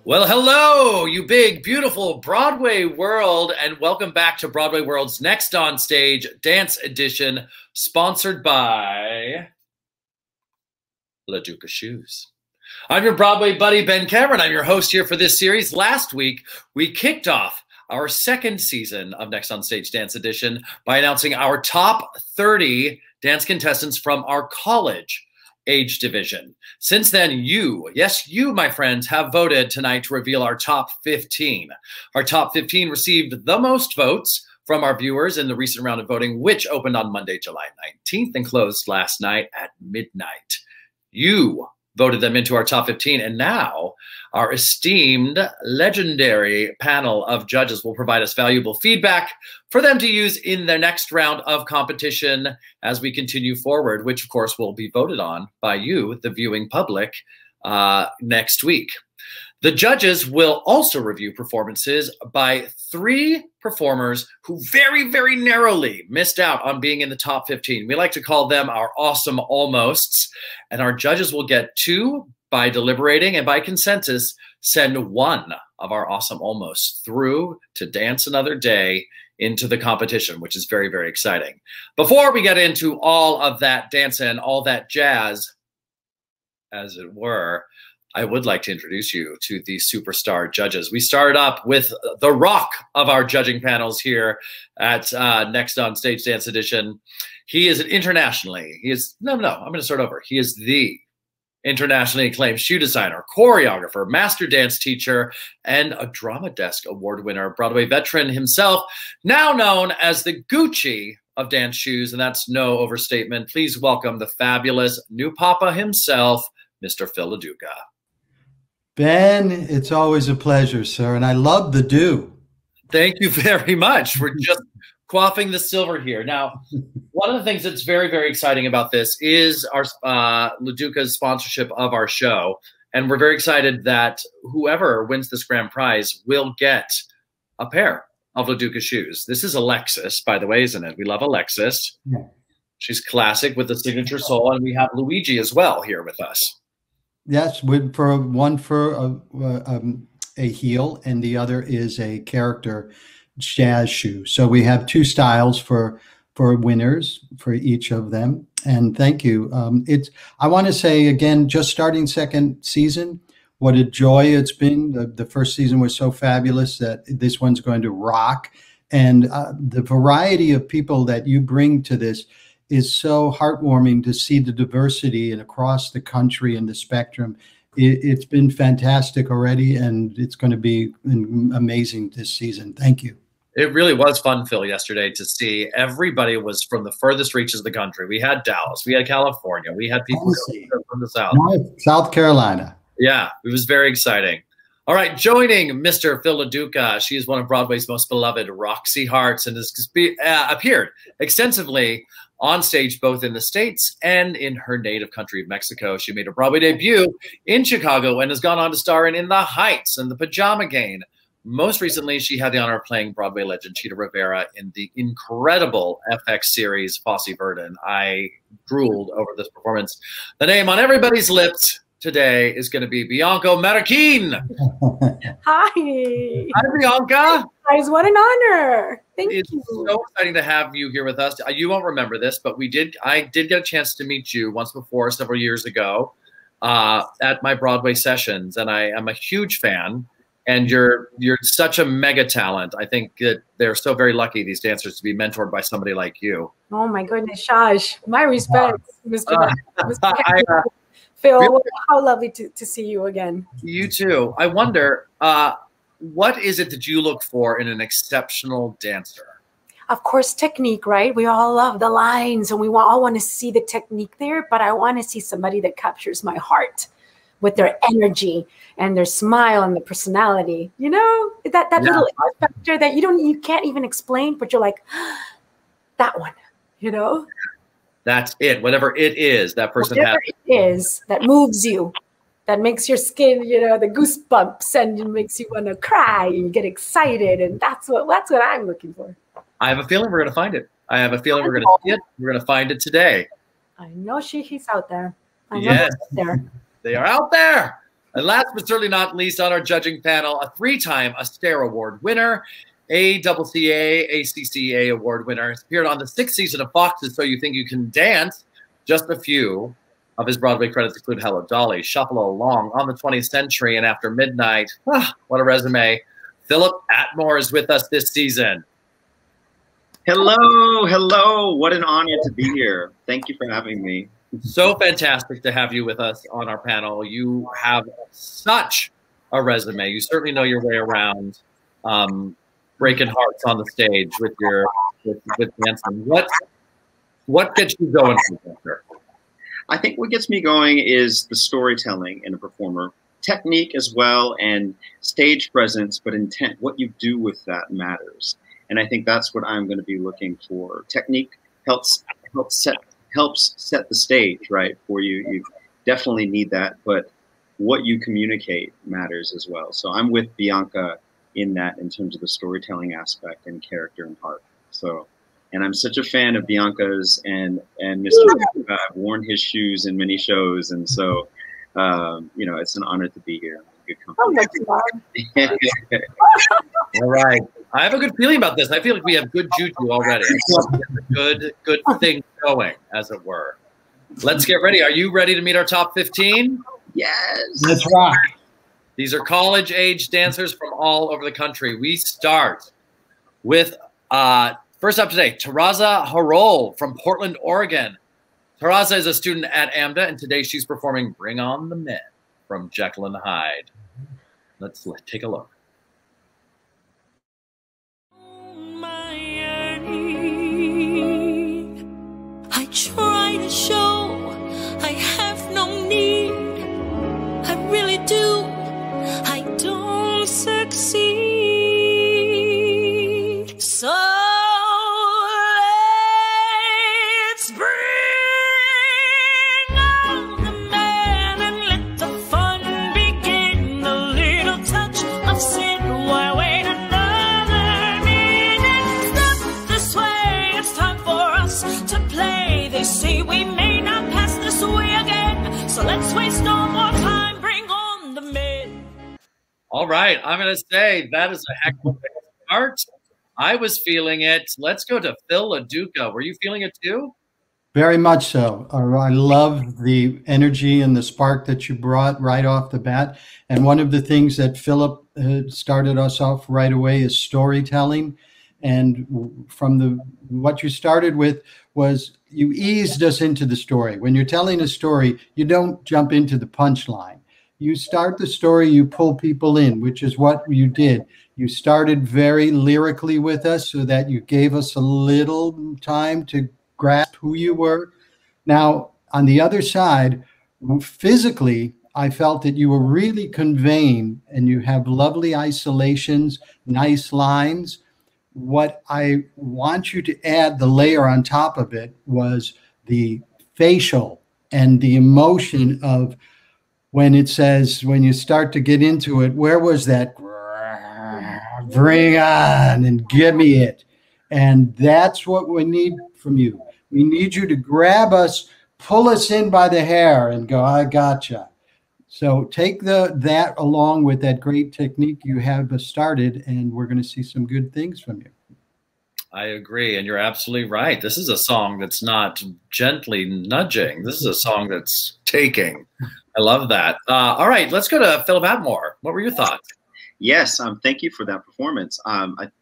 Well, hello, you big, beautiful Broadway world, and welcome back to Broadway World's Next on Stage Dance Edition, sponsored by LaDuca Shoes. I'm your Broadway buddy, Ben Cameron. I'm your host here for this series. Last week, we kicked off our second season of Next on Stage Dance Edition by announcing our top 30 dance contestants from our college age division. Since then, you, yes, you, my friends, have voted tonight to reveal our top 15. Our top 15 received the most votes from our viewers in the recent round of voting, which opened on Monday, July 19th and closed last night at midnight. You voted them into our top 15, and now our esteemed, legendary panel of judges will provide us valuable feedback for them to use in their next round of competition as we continue forward, which of course will be voted on by you, the viewing public, next week. The judges will also review performances by 3 performers who very, very narrowly missed out on being in the top 15. We like to call them our awesome almosts, and our judges will get 2 by deliberating, and by consensus, send 1 of our awesome almosts through to dance another day into the competition, which is very, very exciting. Before we get into all of that dance and all that jazz, as it were, I would like to introduce you to the superstar judges. We started up with the rock of our judging panels here at Next on Stage Dance Edition. He is internationally, I'm going to start over. He is the internationally acclaimed shoe designer, choreographer, master dance teacher, and a Drama Desk Award winner, Broadway veteran himself, now known as the Gucci of dance shoes, and that's no overstatement. Please welcome the fabulous new papa himself, Mr. Phil LaDuca. Ben, it's always a pleasure, sir, and I love the do. Thank you very much. We're just quaffing the silver here. Now, one of the things that's very, very exciting about this is our LaDuca's sponsorship of our show, and we're very excited that whoever wins this grand prize will get a pair of LaDuca shoes. This is Alexis, by the way, isn't it? We love Alexis. Yeah. She's classic with the signature sole, and we have Luigi as well here with us. Yes, one for a heel, and the other is a character jazz shoe. So we have 2 styles for winners for each of them. And thank you. I want to say again, just starting second season, what a joy it's been. The first season was so fabulous that this one's going to rock. And the variety of people that you bring to this is so heartwarming to see the diversity and across the country and the spectrum. It's been fantastic already, and it's going to be amazing this season. Thank you. It really was fun, Phil, yesterday to see everybody was from the furthest reaches of the country. We had Dallas, we had California, we had people from the South. South Carolina. Yeah, it was very exciting. All right, joining Mr. Phil LaDuca, she is one of Broadway's most beloved Roxy Harts and has appeared extensively on stage both in the States and in her native country of Mexico. She made a Broadway debut in Chicago and has gone on to star in The Heights and The Pajama Game. Most recently, she had the honor of playing Broadway legend Chita Rivera in the incredible FX series Fosse Verdon. I drooled over this performance. The name on everybody's lips today is going to be Bianca Marroquin. Hi. Hi, Bianca. Guys, what an honor. Thank you. It's so exciting to have you here with us. You won't remember this, but I did get a chance to meet you once before, several years ago, at my Broadway sessions, and I am a huge fan. And you're such a mega talent. I think that they're so very lucky, these dancers, to be mentored by somebody like you. Oh my goodness, Shaj. My respect, Mr. Phil, how lovely to see you again. You too. I wonder, what is it that you look for in an exceptional dancer? Of course, technique, right? We all love the lines and we all want to see the technique there, but I want to see somebody that captures my heart with their energy and their smile and the personality. You know, that little factor that you can't even explain, but you're like, that one, you know? That's it. Whatever it is, that person has. Whatever it is that moves you, that makes your skin, you know, the goosebumps, and it makes you want to cry and you get excited, and that's what I'm looking for. I have a feeling we're going to find it. I have a feeling we're going to see it. We're going to find it today. I know he's out there. I know yes, there. They are out there. And last but certainly not least on our judging panel, a 3-time Astaire Award winner, ACCA, ACCA Award winner, has appeared on the 6th season of Fox's So You Think You Can Dance. Just a few of his Broadway credits include Hello, Dolly, Shuffle Along, On the 20th Century, and After Midnight. What a resume. Philip Atmore is with us this season. Hello, hello. What an honor to be here. Thank you for having me. So fantastic to have you with us on our panel. You have such a resume. You certainly know your way around breaking hearts on the stage with your with dancing. What gets you going from there? I think what gets me going is the storytelling in a performer, technique as well, and stage presence, but intent. What you do with that matters. And I think that's what I'm going to be looking for. Technique helps set the stage, right, for you. You definitely need that, but what you communicate matters as well. So I'm with Bianca in that, in terms of the storytelling aspect and character and heart. So, and I'm such a fan of Bianca's and Mr. I've worn his shoes in many shows, and so you know, it's an honor to be here. Good company. All right. I have a good feeling about this. I feel like we have good juju already. Good thing going, as it were. Let's get ready. Are you ready to meet our top 15? Yes. Let's rock. These are college-age dancers from all over the country. We start with, first up today, Taraza Harol from Portland, Oregon. Taraza is a student at AMDA, and today she's performing Bring On the Men from Jekyll and Hyde. Let's take a look. I try to show I have no need. I really do. I don't succeed. So let's bring on the man and let the fun begin. A little touch of sin while wait another minute. Step this way, it's time for us to play. They say we may not pass this way again, so let's waste no more time. Bring on the men. All right. I'm going to say that is a heck of a start. I was feeling it. Let's go to Phil LaDuca. Were you feeling it too? Very much so. I love the energy and the spark that you brought right off the bat. And one of the things that Philip started us off right away is storytelling. And from what you started with was you eased us into the story. When you're telling a story, you don't jump into the punchline. You start the story, you pull people in, which is what you did. You started very lyrically with us so that you gave us a little time to grasp who you were. Now, on the other side, physically, I felt that you were really conveying, and you have lovely isolations, nice lines. What I want you to add, the layer on top of it, was the facial and the emotion of when it says, when you start to get into it, where was that? Bring on and give me it. And that's what we need from you. We need you to grab us, pull us in by the hair and go, I gotcha. So take that along with that great technique you have started, and we're going to see some good things from you. I agree, and you're absolutely right. This is a song that's not gently nudging. This is a song that's taking. I love that. All right, let's go to Philip Atmore. What were your thoughts? Yes, thank you for that performance.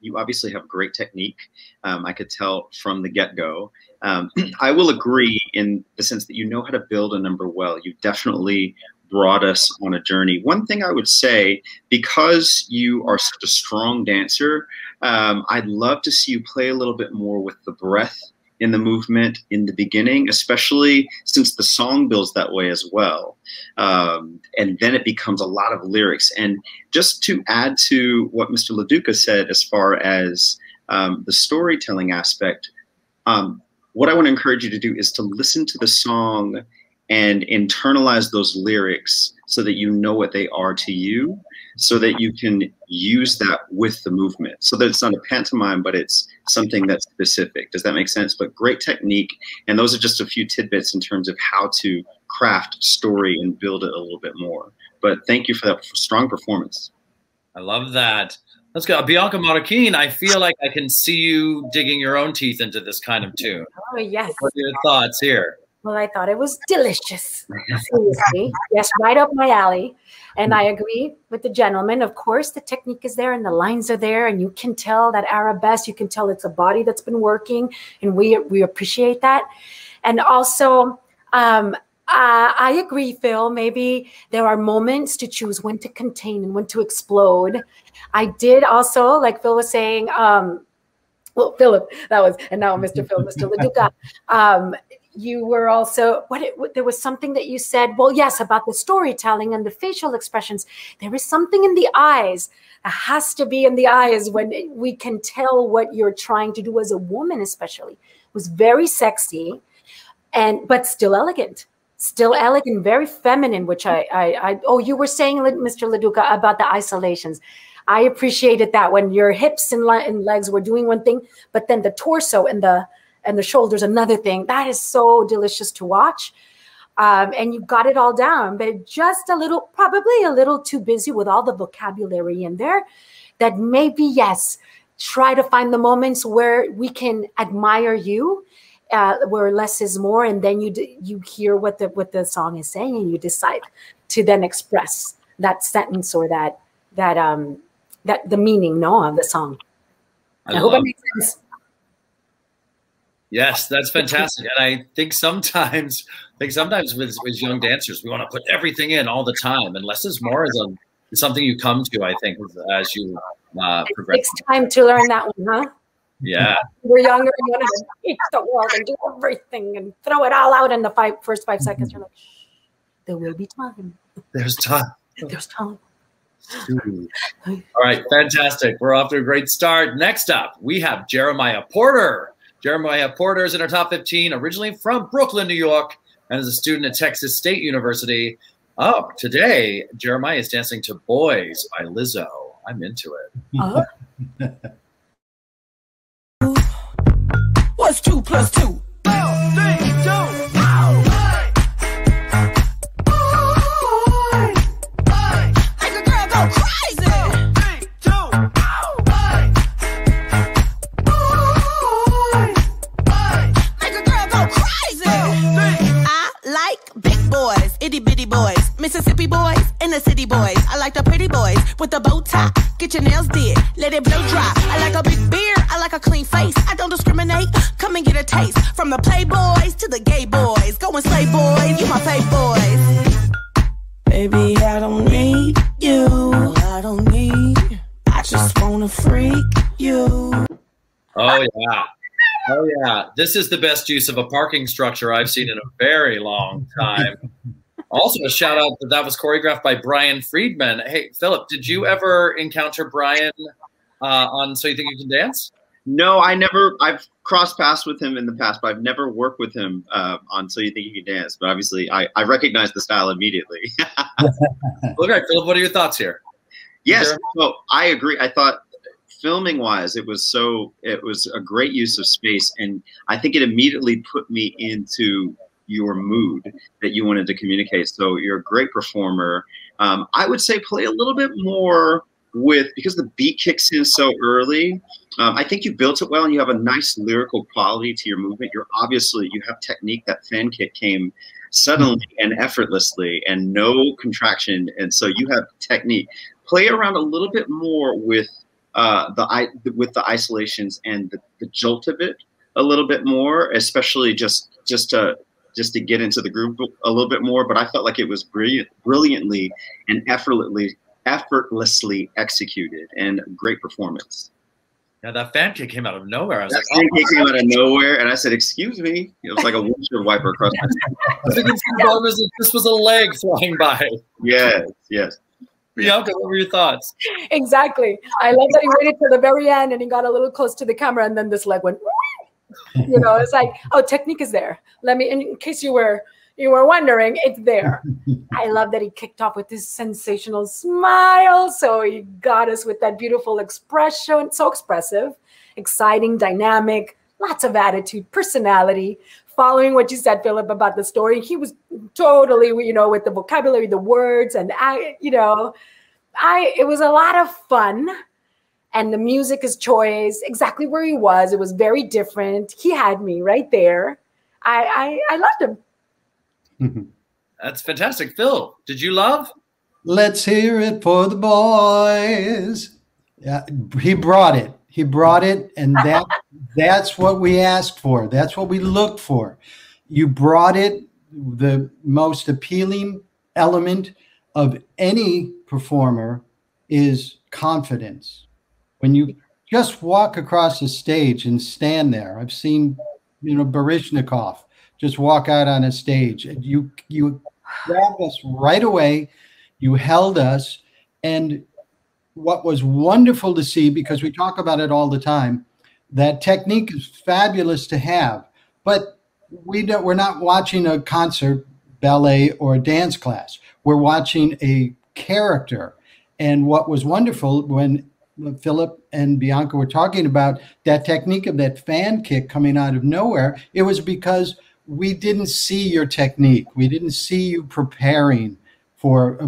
You obviously have great technique. I could tell from the get-go. I will agree in the sense that you know how to build a number well. You definitely brought us on a journey. One thing I would say, because you are such a strong dancer, I'd love to see you play a little bit more with the breath in the movement in the beginning, especially since the song builds that way as well. And then it becomes a lot of lyrics. And just to add to what Mr. LaDuca said as far as the storytelling aspect, what I want to encourage you to do is to listen to the song and internalize those lyrics so that you know what they are to you, so that you can use that with the movement. So that it's not a pantomime, but it's something that's specific. Does that make sense? But great technique. And those are just a few tidbits in terms of how to craft story and build it a little bit more. But thank you for that strong performance. I love that. Let's go. Bianca Marroquin, I feel like I can see you digging your own teeth into this kind of tune. Oh, yes. What are your thoughts here? Well, I thought it was delicious. Seriously. Yes, right up my alley. And I agree with the gentleman. Of course, the technique is there and the lines are there, and you can tell that arabesque. You can tell it's a body that's been working, and we appreciate that. And also, I agree, Phil. Maybe there are moments to choose when to contain and when to explode. I did also, like Phil was saying, well, Philip, that was, and now Mr. Phil, Mr. LaDuca. You were also, there was something that you said, well, yes, about the storytelling and the facial expressions. There is something in the eyes. It has to be in the eyes when we can tell what you're trying to do as a woman, especially. It was very sexy, but still elegant. Still elegant, very feminine, which oh, you were saying, Mr. LaDuca, about the isolations. I appreciated that when your hips and legs were doing one thing, but then the torso and the shoulders, another thing. That is so delicious to watch. And you got it all down, but just probably a little too busy with all the vocabulary in there, that maybe, yes, try to find the moments where we can admire you, where less is more. And then you hear what the song is saying, and you decide to then express that sentence or that the meaning, of the song. I hope it makes sense. Yes, that's fantastic. And I think sometimes with young dancers, we want to put everything in all the time, and less is more is something you come to, I think, as you progress. It takes time to learn that one, huh? Yeah. We're younger, you want to eat the world and do everything and throw it all out in the first 5 seconds. You're like, shh, there will be time. There's time. There's time. All right, fantastic. We're off to a great start. Next up, we have Jeremiah Porter. Jeremiah Porter is in our top 15, originally from Brooklyn, New York, and is a student at Texas State University. Oh, today, Jeremiah is dancing to Boys by Lizzo. I'm into it. What's 2 + 2? 3, 2. Itty bitty boys, Mississippi boys, and the city boys. I like the pretty boys with the bow tie. Get your nails did, let it blow dry. I like a big beard, I like a clean face. I don't discriminate, come and get a taste. From the playboys to the gay boys. Go and slay boys, you my fave boys. Baby, I don't need you. I don't need, I just wanna freak you. Oh yeah. Oh yeah. This is the best use of a parking structure I've seen in a very long time. Also, a shout out that was choreographed by Brian Friedman. Hey, Philip, did you ever encounter Brian on So You Think You Can Dance? No, I've crossed paths with him in the past, but I've never worked with him on So You Think You Can Dance. But obviously, I recognize the style immediately. Okay, Philip, what are your thoughts here? Yes, so I agree. I thought filming wise, it was a great use of space. And I think it immediately put me into your mood that you wanted to communicate. So you're a great performer. I would say play a little bit more because the beat kicks in so early. I think you built it well, and you have a nice lyrical quality to your movement. You have technique. That fan kick came suddenly and effortlessly and no contraction. And so you have technique. Play around a little bit more with the isolations and the jolt of it a little bit more, especially just to get into the groove a little bit more. But I felt like it was brilliantly and effortlessly executed, and great performance. Yeah, that fan kick came out of nowhere. I was that fan kick came out of nowhere, and I said, "Excuse me." It was like a windshield wiper across my face. This was a leg flying by. Yes, yes. Bianca, what were your thoughts? Exactly. I love that he waited till the very end and he got a little close to the camera, and then this leg went. It's like, oh, technique is there. In case you were wondering, it's there. I love that he kicked off with this sensational smile. So he got us with that beautiful expression, so expressive, exciting, dynamic, lots of attitude, personality, following what you said, Philip, about the story. He was totally, you know, with the vocabulary, the words, and it was a lot of fun. And the music is choice, exactly where he was. It was very different. He had me right there. I loved him. That's fantastic. Phil, did you love? Let's hear it for the boys. Yeah, he brought it. He brought it, and that's what we asked for. That's what we looked for. You brought it. The most appealing element of any performer is confidence. When you just walk across the stage and stand there, I've seen, you know, Baryshnikov just walk out on a stage, and you grabbed us right away. You held us, and what was wonderful to see, because we talk about it all the time, that technique is fabulous to have, but we're not watching a concert, ballet, or a dance class. We're watching a character. And what was wonderful when Philip and Bianca were talking about that technique of that fan kick coming out of nowhere, it was because we didn't see your technique. We didn't see you preparing for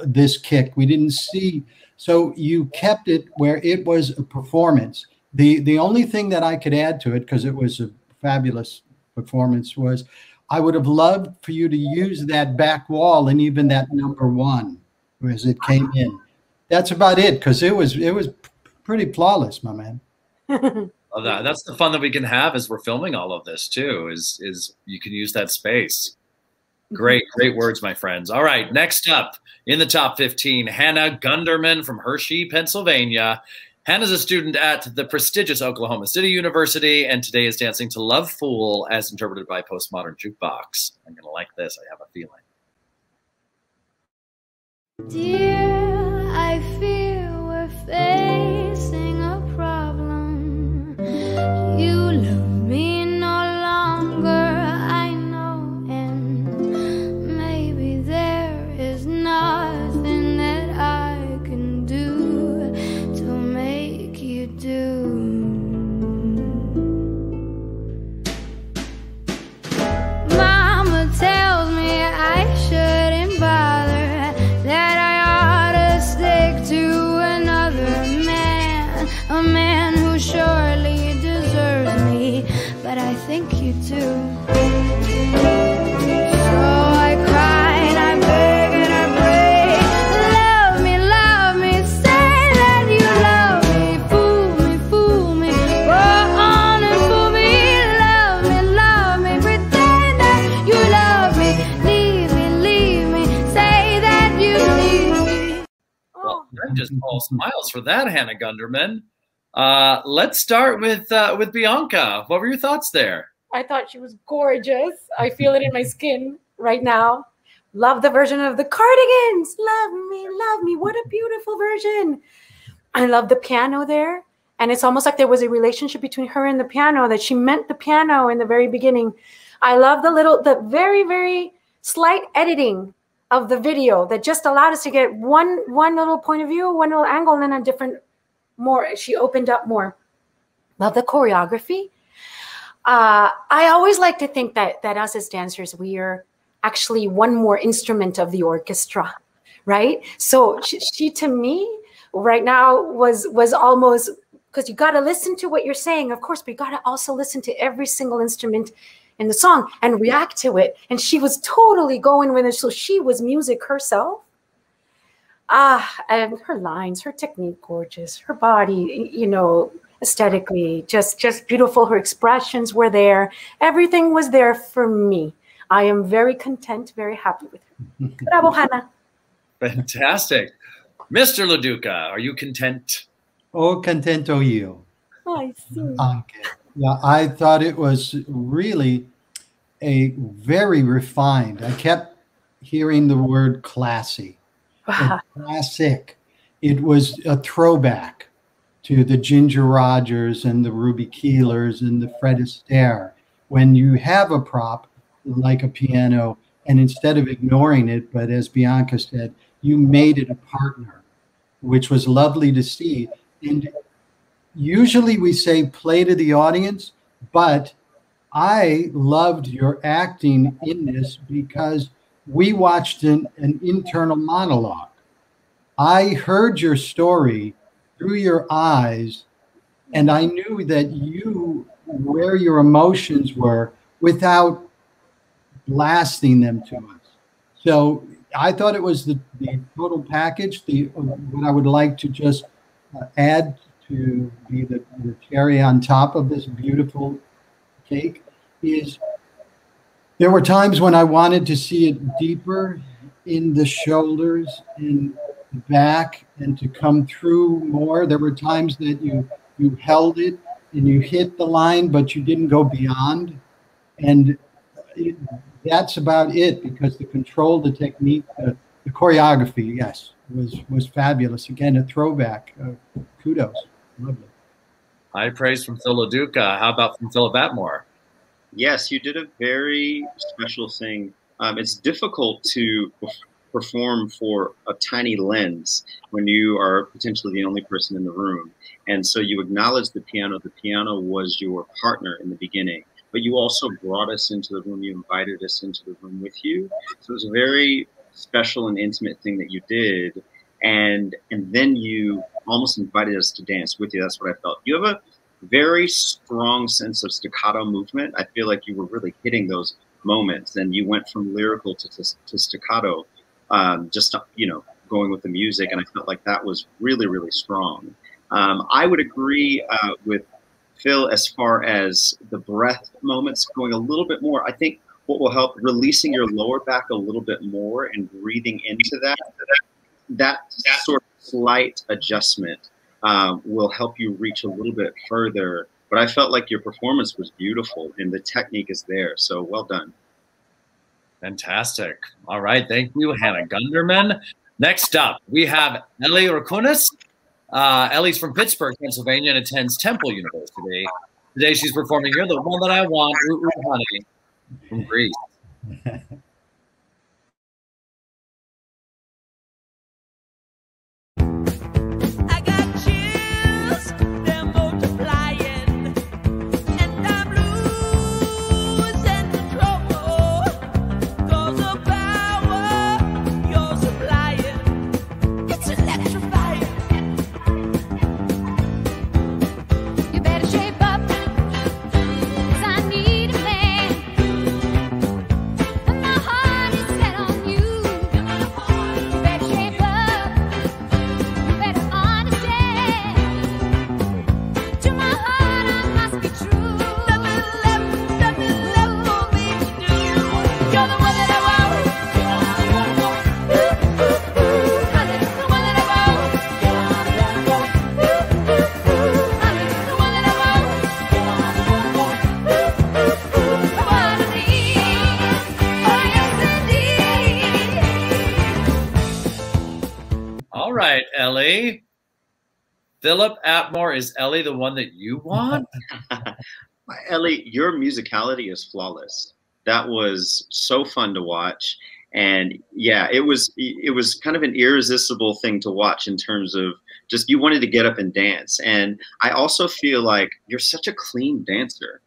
this kick. We didn't see. So you kept it where it was a performance. The only thing that I could add to it, because it was a fabulous performance, was I would have loved for you to use that back wall and even that number one as it came in. That's about it, because it was pretty flawless, my man. Love that. That's the fun that we can have as we're filming all of this too, is you can use that space. Great words, my friends. All right, next up in the top 15, Hannah Gunderman from Hershey, Pennsylvania. Hannah's a student at the prestigious Oklahoma City University, and today is dancing to Love Fool as interpreted by Postmodern Jukebox. I'm going to like this, I have a feeling. Dear, I fear we're facing a problem. You love me no longer, I know, and maybe there is nothing that I can do to make you do. Mama tells me I shouldn't bother, that I ought to stick to another man, a man who surely deserves me, but I think you do. So I cry and I beg and I pray, love me, say that you love me, fool me, go on and fool me, love me, pretend that you love me, leave me, say that you need me. Well, I'm just all smiles for that, Hannah Gunderman. Let's start with Bianca. What were your thoughts there? I thought she was gorgeous. I feel it in my skin right now. Love the version of the Cardigans. Love me. What a beautiful version. I love the piano there. And it's almost like there was a relationship between her and the piano, that she meant the piano in the very beginning. I love the very, very slight editing of the video that just allowed us to get one little point of view, one little angle, and then a different more. She opened up more. Love the choreography. I always like to think that us as dancers, we are actually one more instrument of the orchestra, right? So she to me right now was almost, because you got to listen to what you're saying, of course, but you got to also listen to every single instrument in the song and react to it. And she was totally going with it. So she was music herself. And her lines, her technique, gorgeous. Her body, you know, aesthetically, just beautiful. Her expressions were there. Everything was there for me. I am very content, very happy with her. Bravo, Hannah. Fantastic. Mr. LaDuca, are you content? Oh, contento yo. I see. Okay. Yeah, I thought it was really a very refined. I kept hearing the word classy. Wow. Classic. It was a throwback to the Ginger Rogers and the Ruby Keelers and the Fred Astaire. When you have a prop like a piano, and instead of ignoring it, but as Bianca said, you made it a partner, which was lovely to see. And usually we say play to the audience, but I loved your acting in this because we watched an internal monologue. I heard your story through your eyes, and I knew that where your emotions were without blasting them to us. So I thought it was the total package. What I would like to just add to be the cherry on top of this beautiful cake is there were times when I wanted to see it deeper in the shoulders, in the back, and to come through more. There were times that you held it and you hit the line, but you didn't go beyond. And that's about it, because the control, the technique, the choreography, yes, was fabulous. Again, a throwback. Kudos. Lovely. High praise from Phil LaDuca. How about from Philip Atmore? Yes, you did a very special thing. It's difficult to perform for a tiny lens when you are potentially the only person in the room. And so you acknowledged the piano. The piano was your partner in the beginning, but you also brought us into the room. You invited us into the room with you. So it was a very special and intimate thing that you did. And then you almost invited us to dance with you. That's what I felt. You have a very strong sense of staccato movement. I feel like you were really hitting those moments, and you went from lyrical to staccato, just, you know, going with the music. And I felt like that was really, really strong. I would agree with Phil as far as the breath moments, going a little bit more. I think what will help, releasing your lower back a little bit more and breathing into that sort of slight adjustment will help you reach a little bit further. But I felt like your performance was beautiful and the technique is there. So well done. Fantastic. All right. Thank you, Hannah Gunderman. Next up, we have Ellie Rakunas. Ellie's from Pittsburgh, Pennsylvania, and attends Temple University. Today she's performing You're the One That I Want, Ooh, Ooh, Honey, from Greece. I got chills, they're multiplying, and I'm losing control. 'Cause the power you're supplying, it's electrifying. You better shape up, 'cause I need a man. And my heart is set on you. You better shape up, you better understand. To my heart I must be true. Nothing left for me to do. You're the one that I want. Honey, the one that I want. Honey, the one that I want. The one I need. Oh, yes, indeed. All right, Ellie. Philip Atmore, is Ellie the one that you want? Ellie, your musicality is flawless. That was so fun to watch. And yeah, it was kind of an irresistible thing to watch in terms of just, you wanted to get up and dance. And I also feel like you're such a clean dancer.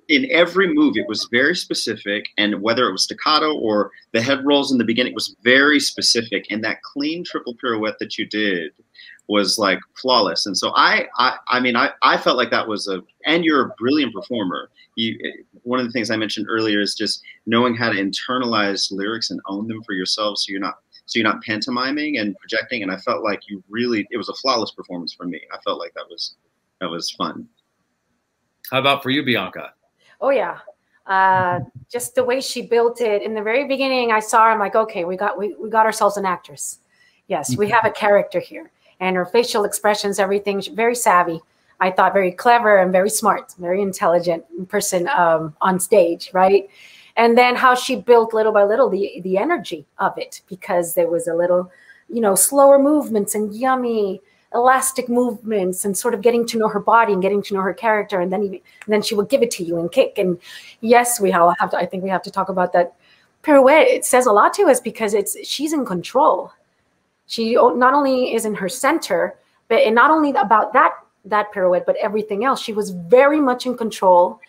In every move, it was very specific, and whether it was staccato or the head rolls in the beginning, it was very specific. And that clean triple pirouette that you did was like flawless. And so I mean, I felt like that was and you're a brilliant performer. One of the things I mentioned earlier is just knowing how to internalize lyrics and own them for yourself, so you're not pantomiming and projecting. And I felt like it was a flawless performance for me. I felt like that was fun. How about for you, Bianca? Oh yeah. Just the way she built it in the very beginning, I saw her, I'm like, okay, we got ourselves an actress. Yes, we have a character here. And her facial expressions, everything, very savvy. I thought very clever and very smart, very intelligent person on stage, right? And then how she built little by little the energy of it, because there was a little, slower movements and yummy elastic movements, and sort of getting to know her body and getting to know her character, and then she would give it to you and kick. And yes, I think we have to talk about that pirouette. It says a lot to us because she's in control. She not only is in her center, but not only about that pirouette, but everything else. She was very much in control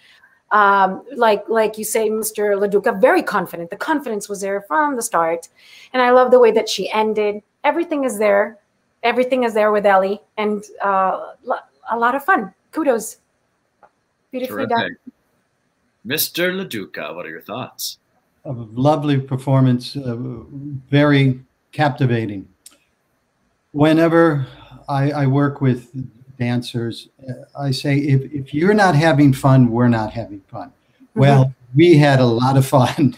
Like you say, Mr. LaDuca, very confident. The confidence was there from the start. And I love the way that she ended. Everything is there. Everything is there with Ellie. And a lot of fun. Kudos. Beautifully done. Mr. LaDuca, what are your thoughts? A lovely performance, very captivating. Whenever I work with dancers, I say, if you're not having fun, we're not having fun. Well, we had a lot of fun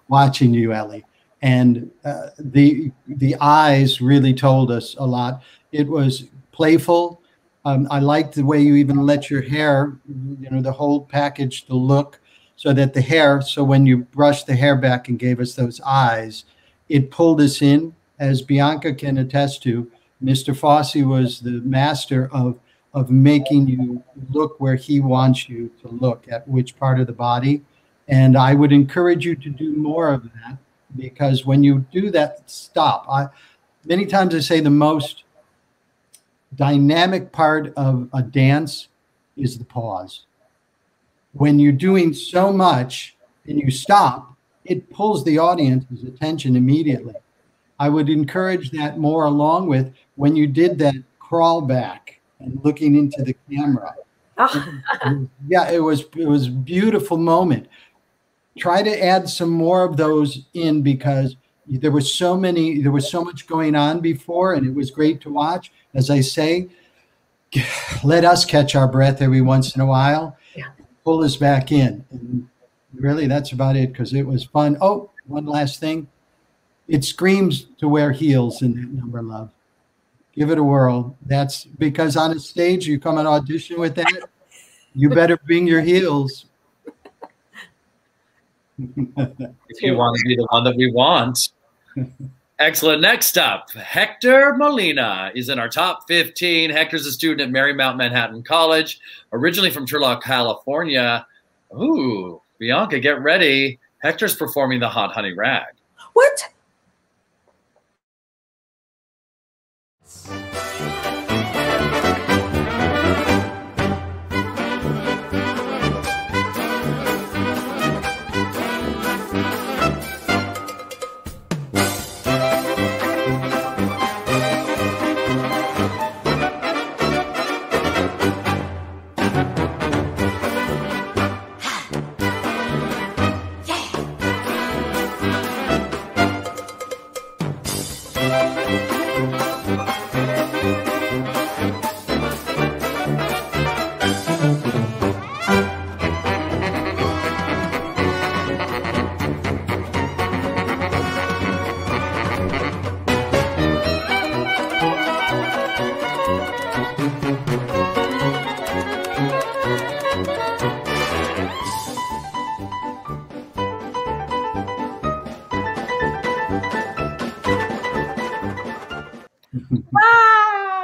watching you, Ellie. And the eyes really told us a lot. It was playful. I liked the way you even let your hair, the whole package, the look, so that the hair, so when you brushed the hair back and gave us those eyes, it pulled us in. As Bianca can attest to, Mr. Fosse was the master of making you look where he wants you to look, at which part of the body. And I would encourage you to do more of that, because when you do that, stop. Many times I say the most dynamic part of a dance is the pause. When you're doing so much and you stop, it pulls the audience's attention immediately. I would encourage that more, along with when you did that crawl back and looking into the camera. Yeah, it was a beautiful moment. Try to add some more of those in, because there was so much going on before, and it was great to watch. As I say, let us catch our breath every once in a while. Yeah. Pull us back in. And really, that's about it, because it was fun. Oh, one last thing. It screams to wear heels in that number, love. Give it a whirl. That's because on a stage, you come and audition with that, you better bring your heels. If you want to be the one that we want. Excellent. Next up, Hector Molina is in our top 15. Hector's a student at Marymount Manhattan College, originally from Turlock, California. Ooh, Bianca, get ready. Hector's performing the Hot Honey Rag. What?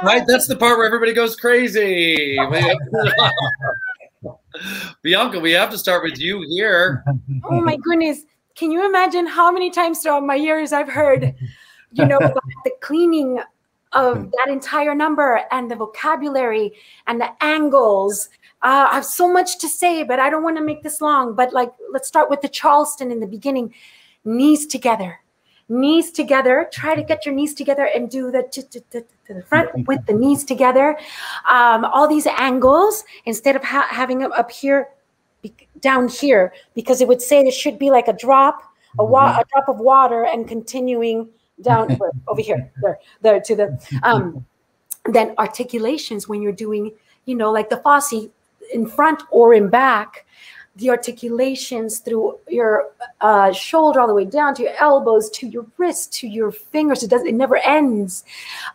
Right, that's the part where everybody goes crazy. Bianca, we have to start with you here. Oh my goodness. Can you imagine how many times throughout my years I've heard, about the cleaning of that entire number and the vocabulary and the angles. I have so much to say, but I don't want to make this long. But let's start with the Charleston in the beginning. Knees together. Knees together. Try to get your knees together and do the to the front with the knees together. All these angles, instead of having them up here, down here, because it would say there should be like a drop, a drop of water, and continuing down over here, there to the. Then articulations when you're doing, like the Fosse in front or in back. The articulations through your shoulder all the way down to your elbows, to your wrist, to your fingers. It never ends.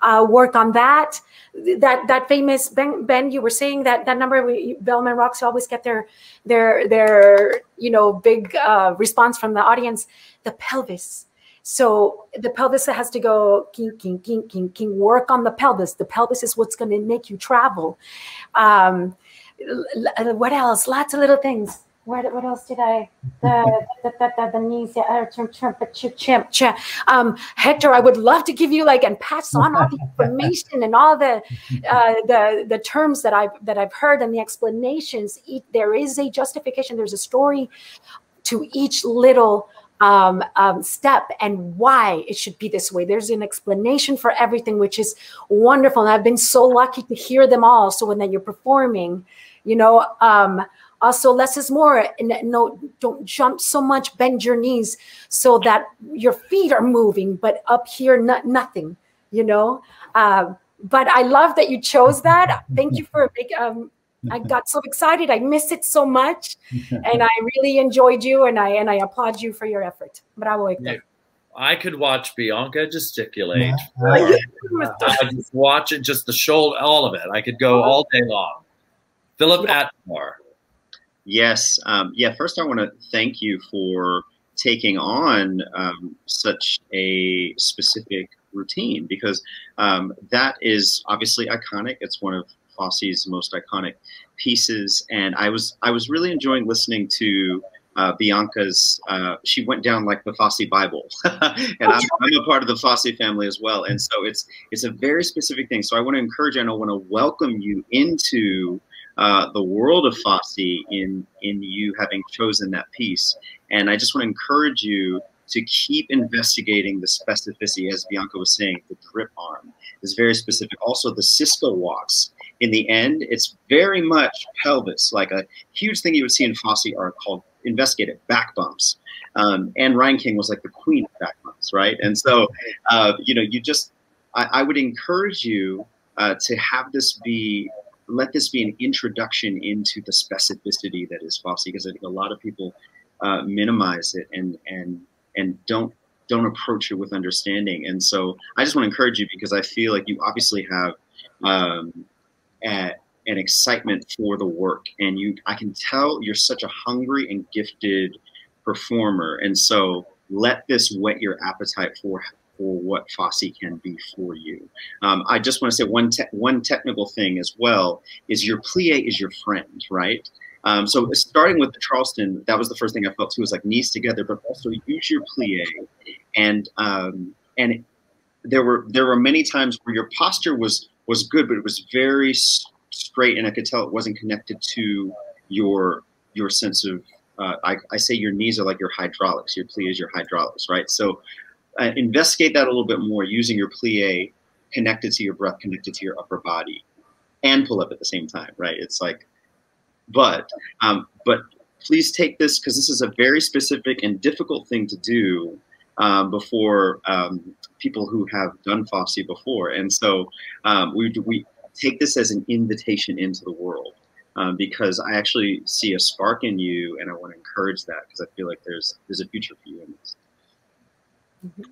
Work on that. That famous Ben, you were saying that number. Velma and Roxy always get their big response from the audience. The pelvis. So the pelvis has to go king, king, king, king, king. Work on the pelvis. The pelvis is what's going to make you travel. What else? Lots of little things. what else did I? The knees, Hector, I would love to give you and pass on all the information and all the terms that I've heard and the explanations. There is a justification. There's a story to each little step and why it should be this way. There's an explanation for everything, which is wonderful. And I've been so lucky to hear them all. So when you're performing, also less is more. No, don't jump so much, bend your knees so that your feet are moving, but up here, nothing, But I love that you chose that. Thank you for I got so excited. I miss it so much, and I really enjoyed you, and I applaud you for your effort. Bravo, Hector. I could watch Bianca gesticulate. I just watch it, just the shoulder, all of it. I could go all day long. Philip Atmore. Yes. First, I want to thank you for taking on such a specific routine, because that is obviously iconic. It's one of Fosse's most iconic pieces, and I was really enjoying listening to Bianca's. She went down like the Fosse Bible, and I'm a part of the Fosse family as well, and so it's a very specific thing. So I want to encourage you, and I want to welcome you into the world of Fosse in you having chosen that piece, and I just want to encourage you to keep investigating the specificity, as Bianca was saying. The grip arm is very specific. Also, the Cisco walks. In the end, it's very much pelvis. Like a huge thing you would see in Fosse are called investigative back bumps. And Ryan King was like the queen of back bumps, right? And so, I would encourage you to have this let this be an introduction into the specificity that is Fosse, because I think a lot of people minimize it and don't approach it with understanding. And so I just want to encourage you, because I feel like you obviously have an excitement for the work, and I can tell you're such a hungry and gifted performer, and so let this whet your appetite for what Fosse can be for you. I just want to say one technical thing as well is your plie is your friend, right? So starting with the Charleston, that was the first thing I felt too, was like knees together, but also use your plie, and there were many times where your posture was good, but it was very straight, and I could tell it wasn't connected to your sense of. I say your knees are like your hydraulics. Your plie is your hydraulics, right? So investigate that a little bit more, using your plie connected to your breath, connected to your upper body, and pull up at the same time, right? It's like, but please take this, because this is a very specific and difficult thing to do before people who have done Fosse before, and so we take this as an invitation into the world, because I actually see a spark in you, and I want to encourage that, because I feel like there's a future for you in this.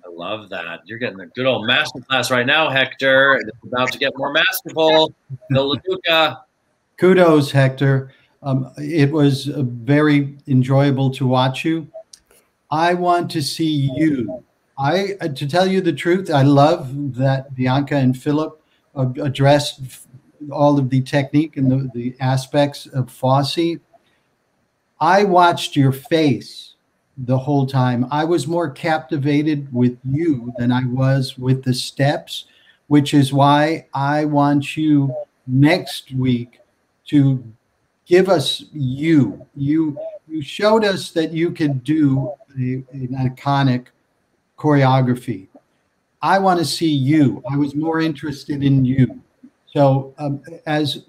I love that. You're getting a good old masterclass right now, Hector. It's about to get more masterful. Bill LaDuca. Kudos, Hector. It was very enjoyable to watch you. I want to see you. To tell you the truth, I love that Bianca and Philip addressed all of the technique and the aspects of Fosse. I watched your face the whole time. I was more captivated with you than I was with the steps, which is why I want you next week to give us you. You showed us that you could do an iconic choreography. I want to see you. I was more interested in you. So as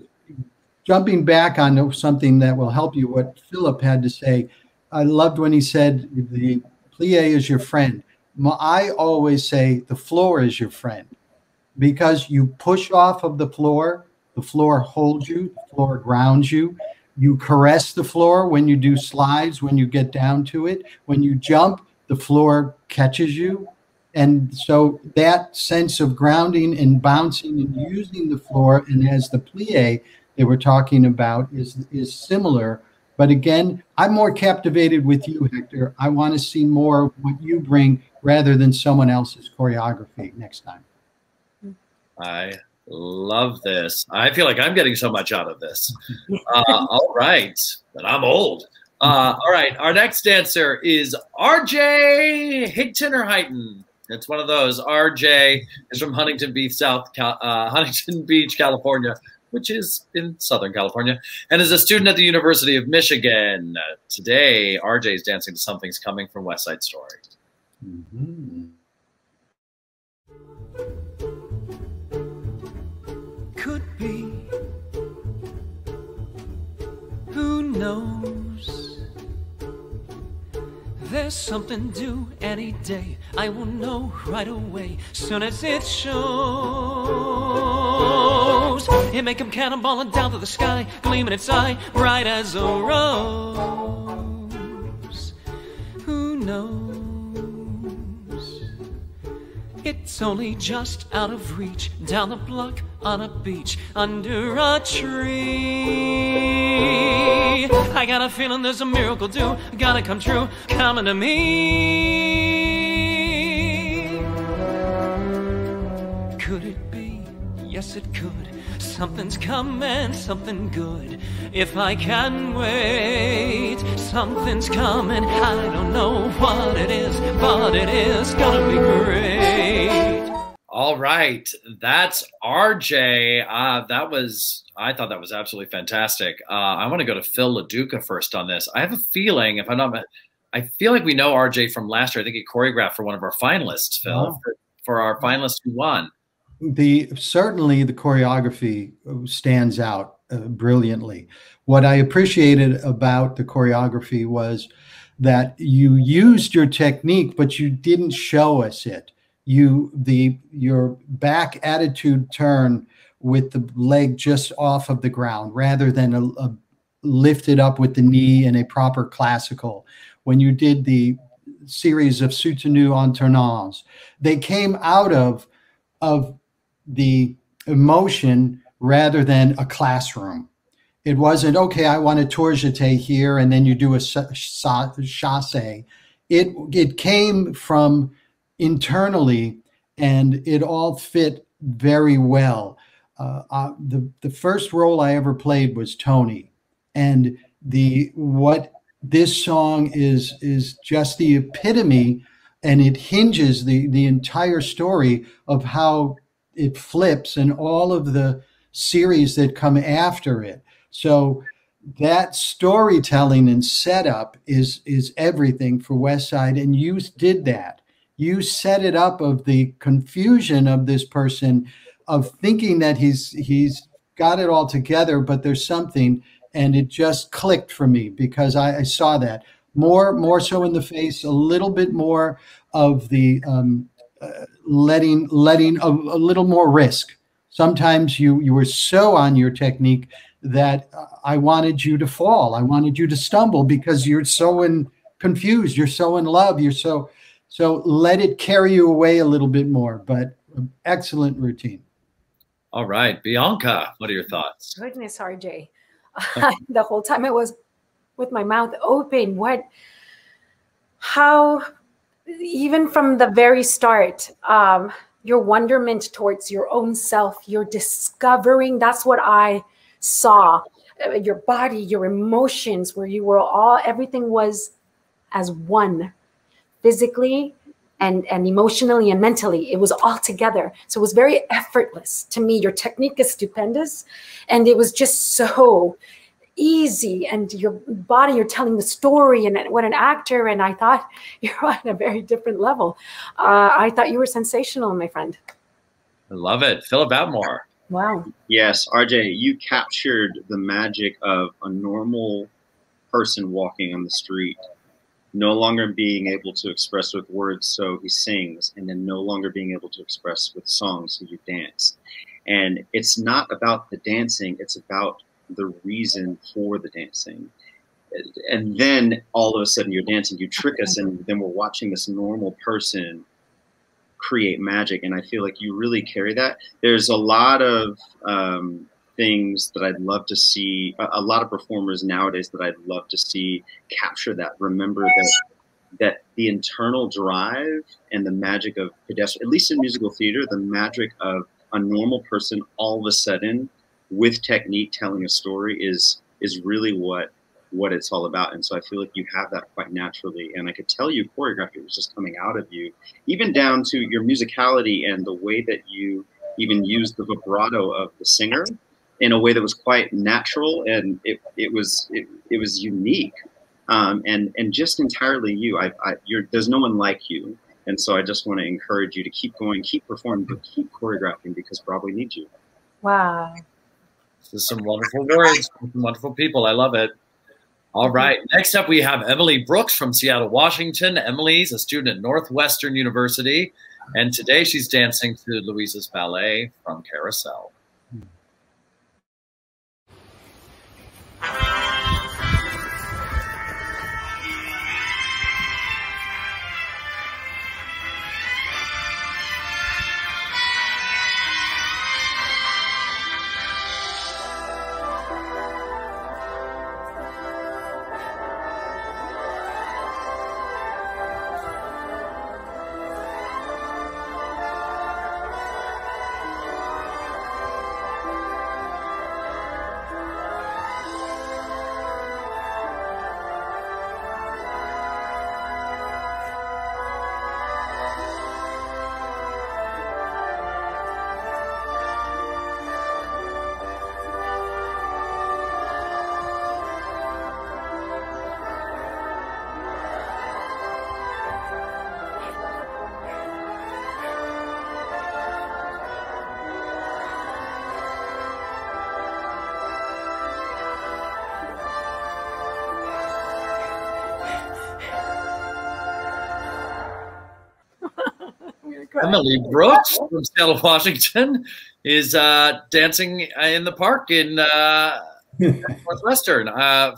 jumping back on something that will help you, what Philip had to say, I loved when he said the plie is your friend. I always say the floor is your friend, because you push off of the floor holds you, the floor grounds you. You caress the floor when you do slides, when you get down to it. When you jump, the floor catches you. And so that sense of grounding and bouncing and using the floor, and as the plie they were talking about is similar. But again, I'm more captivated with you, Hector. I want to see more of what you bring rather than someone else's choreography next time. I love this. I feel like I'm getting so much out of this. All right, but I'm old. All right, our next dancer is RJ Higton or Heighton. It's one of those. RJ is from Huntington Beach, Huntington Beach, California, which is in Southern California, and is a student at the University of Michigan. Today, RJ is dancing to Something's Coming from West Side Story. Could be. Who knows? There's something due any day. I will know right away, soon as it shows. It may come cannonballing down to the sky, gleaming its eye, bright as a rose. Who knows? It's only just out of reach, down the block, on a beach, under a tree. I got a feeling there's a miracle due, gotta come true, coming to me. Could it be? Yes, it could. Something's coming, something good. If I can wait, something's coming. I don't know what it is, but it is gonna be great. All right, that's RJ. I thought that was absolutely fantastic. I want to go to Phil LaDuca first on this. I have a feeling, I feel like we know RJ from last year. I think he choreographed for one of our finalists, Phil, for our finalist who won. Certainly the choreography stands out brilliantly. What I appreciated about the choreography was that you used your technique, but you didn't show us it. Your back attitude turn with the leg just off of the ground rather than a lifted up with the knee in a proper classical. When you did the series of soutenu alternants, they came out of the emotion rather than a classroom. It wasn't, okay, I want a tour jeté here, and then you do a chassé. It came from internally, and it all fit very well. The first role I ever played was Tony, and what this song is just the epitome, and it hinges the entire story of how it flips and all of the series that come after it. So that storytelling and setup is everything for West Side, and you did that. You set it up of the confusion of this person, of thinking that he's got it all together, but there's something, and it just clicked for me because I saw that more so in the face, a little bit more of the letting a little more risk. Sometimes you were so on your technique that I wanted you to fall. I wanted you to stumble because you're so confused. You're so in love. You're so let it carry you away a little bit more, but excellent routine. All right, Bianca, what are your thoughts? Goodness, RJ. The whole time I was with my mouth open. How, even from the very start, your wonderment towards your own self, your discovering, that's what I saw. Your body, your emotions, where you were everything was as one, physically and emotionally and mentally. It was all together. So it was very effortless to me. Your technique is stupendous. And it was just so easy. And your body, you're telling the story, and what an actor. And I thought you're on a very different level. I thought you were sensational, my friend. I love it. Philip Atmore. Wow. Yes, RJ, you captured the magic of a normal person walking on the street, no longer being able to express with words, so he sings, and then no longer being able to express with songs, so you dance. And it's not about the dancing, it's about the reason for the dancing. And then all of a sudden you're dancing, you trick us, and then we're watching this normal person create magic. And I feel like you really carry that. There's a lot of things that I'd love to see, a lot of performers nowadays that I'd love to see capture that. Remember that the internal drive and the magic of pedestrian, at least in musical theater, the magic of a normal person all of a sudden with technique telling a story is really what what it's all about. And so I feel like you have that quite naturally. And I could tell you choreography was just coming out of you, even down to your musicality and the way that you even used the vibrato of the singer in a way that was quite natural, and it was unique, and just entirely you. There's no one like you, and so I just want to encourage you to keep going, keep performing, but keep choreographing, because Broadway needs you. Wow. This is some wonderful words, some wonderful people. I love it. All right. Next up, we have Emily Brooks from Seattle, Washington. Emily's a student at Northwestern University, and today she's dancing to Louisa's ballet from Carousel. Emily Brooks from Seattle, Washington, is dancing in the park in Northwestern.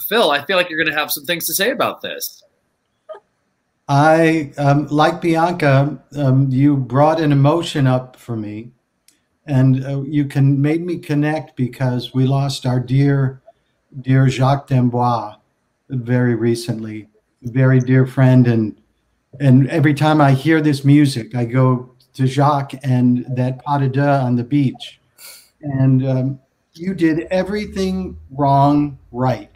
Phil, I feel like you're going to have some things to say about this. I, like Bianca, you brought an emotion up for me, and you made me connect, because we lost our dear Jacques Dembois very recently, a very dear friend, and every time I hear this music, I go to Jacques and that pas de deux on the beach. And you did everything wrong right.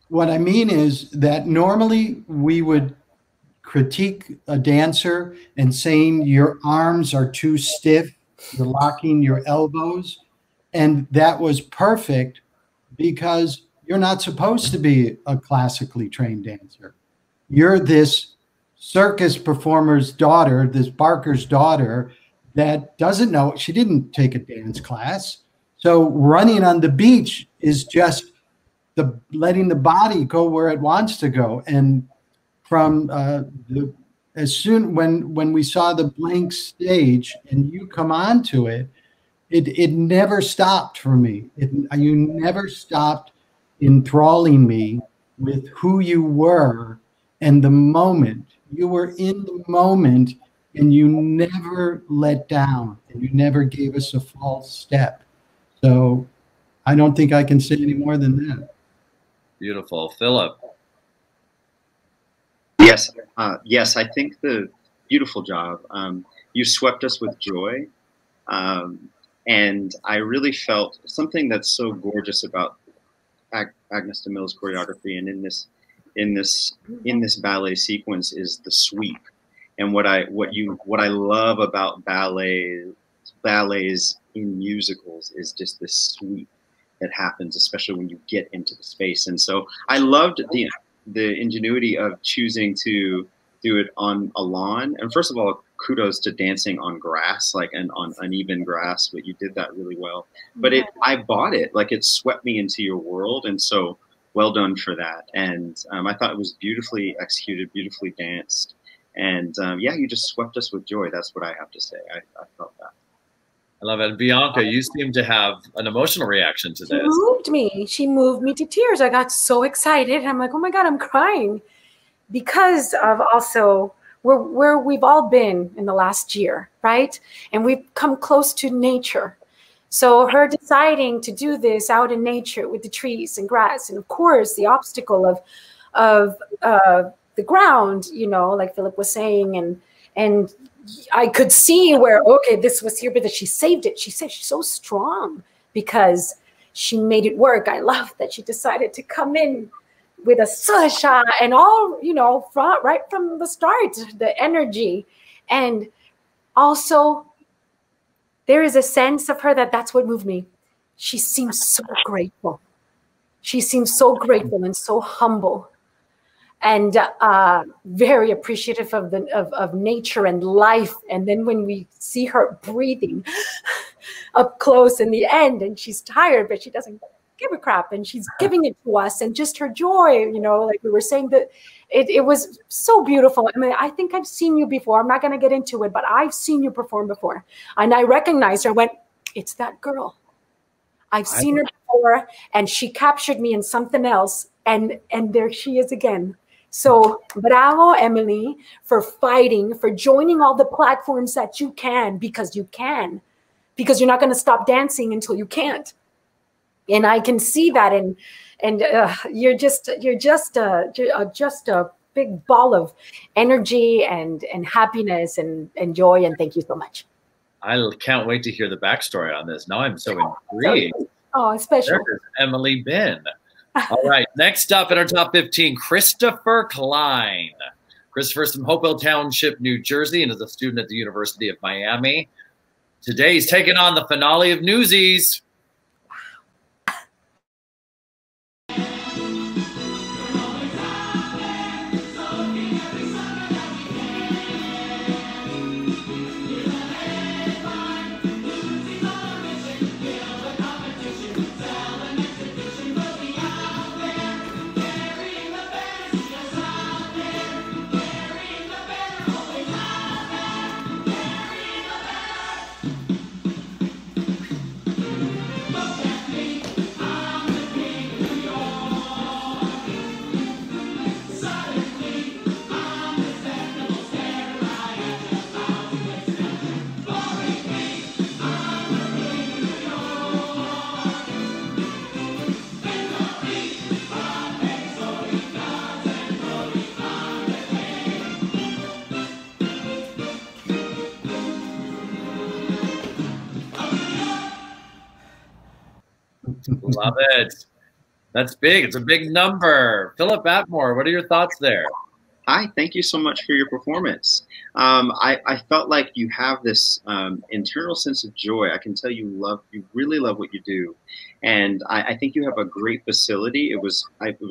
What I mean is that normally we would critique a dancer and saying your arms are too stiff, you're locking your elbows. And that was perfect, because you're not supposed to be a classically trained dancer. You're this circus performer's daughter, this Barker's daughter, that doesn't know. She didn't take a dance class. So running on the beach is just letting the body go where it wants to go. And from as soon when we saw the blank stage and you come onto it, it never stopped for me. You never stopped enthralling me with who you were. And the moment, you were in the moment, and you never let down, and you never gave us a false step. So I don't think I can say any more than that. Beautiful. Philip. Yes, yes, I think beautiful job. You swept us with joy. And I really felt something that's so gorgeous about Agnes de Mille's choreography, and in this ballet sequence, is the sweep. And what I love about ballets in musicals is just this sweep that happens, especially when you get into the space. And so I loved the ingenuity of choosing to do it on a lawn. And first of all, kudos to dancing on grass, and on uneven grass, but you did that really well. But I bought it, it swept me into your world. And so well done for that. And I thought it was beautifully executed, beautifully danced. And yeah, you just swept us with joy. That's what I have to say. I felt that. I love it. And Bianca, you seem to have an emotional reaction to this. She moved me. She moved me to tears. I got so excited. I'm like, oh my God, I'm crying. Because of also where we've all been in the last year, right? And we've come close to nature. So her deciding to do this out in nature with the trees and grass, and of course the obstacle of the ground, like Philip was saying, and I could see where, okay, this was here, but that she saved it. She said she's so strong because she made it work. I love that she decided to come in with a susha and all, you know, right from the start, the energy. And also, there is a sense of her that's what moved me. She seems so grateful. She seems so grateful and so humble, and very appreciative of nature and life. And then when we see her breathing up close in the end, and she's tired, but she doesn't give a crap, and she's giving it to us, and just her joy, you know, like we were saying, that it was so beautiful. I mean, I think I've seen you before. I'm not going to get into it, but I've seen you perform before, and I recognized her. Went, it's that girl. I've seen her before, and she captured me in something else, and there she is again. So bravo, Emily, for fighting, for joining all the platforms that you can, because you can, because you're not going to stop dancing until you can't. And I can see that, and you're just a big ball of energy and happiness and joy. And thank you so much. I can't wait to hear the backstory on this. Now I'm so intrigued. Oh, special. There's Emily Bin. All right, next up in our top 15, Christopher Klein. Christopher's from Hopewell Township, New Jersey, and is a student at the University of Miami. Today he's taking on the finale of Newsies. Love it. That's big. It's a big number. Philip Atmore, what are your thoughts there? Hi, thank you so much for your performance. I felt like you have this internal sense of joy. I can tell you really love what you do. And I think you have a great facility. It was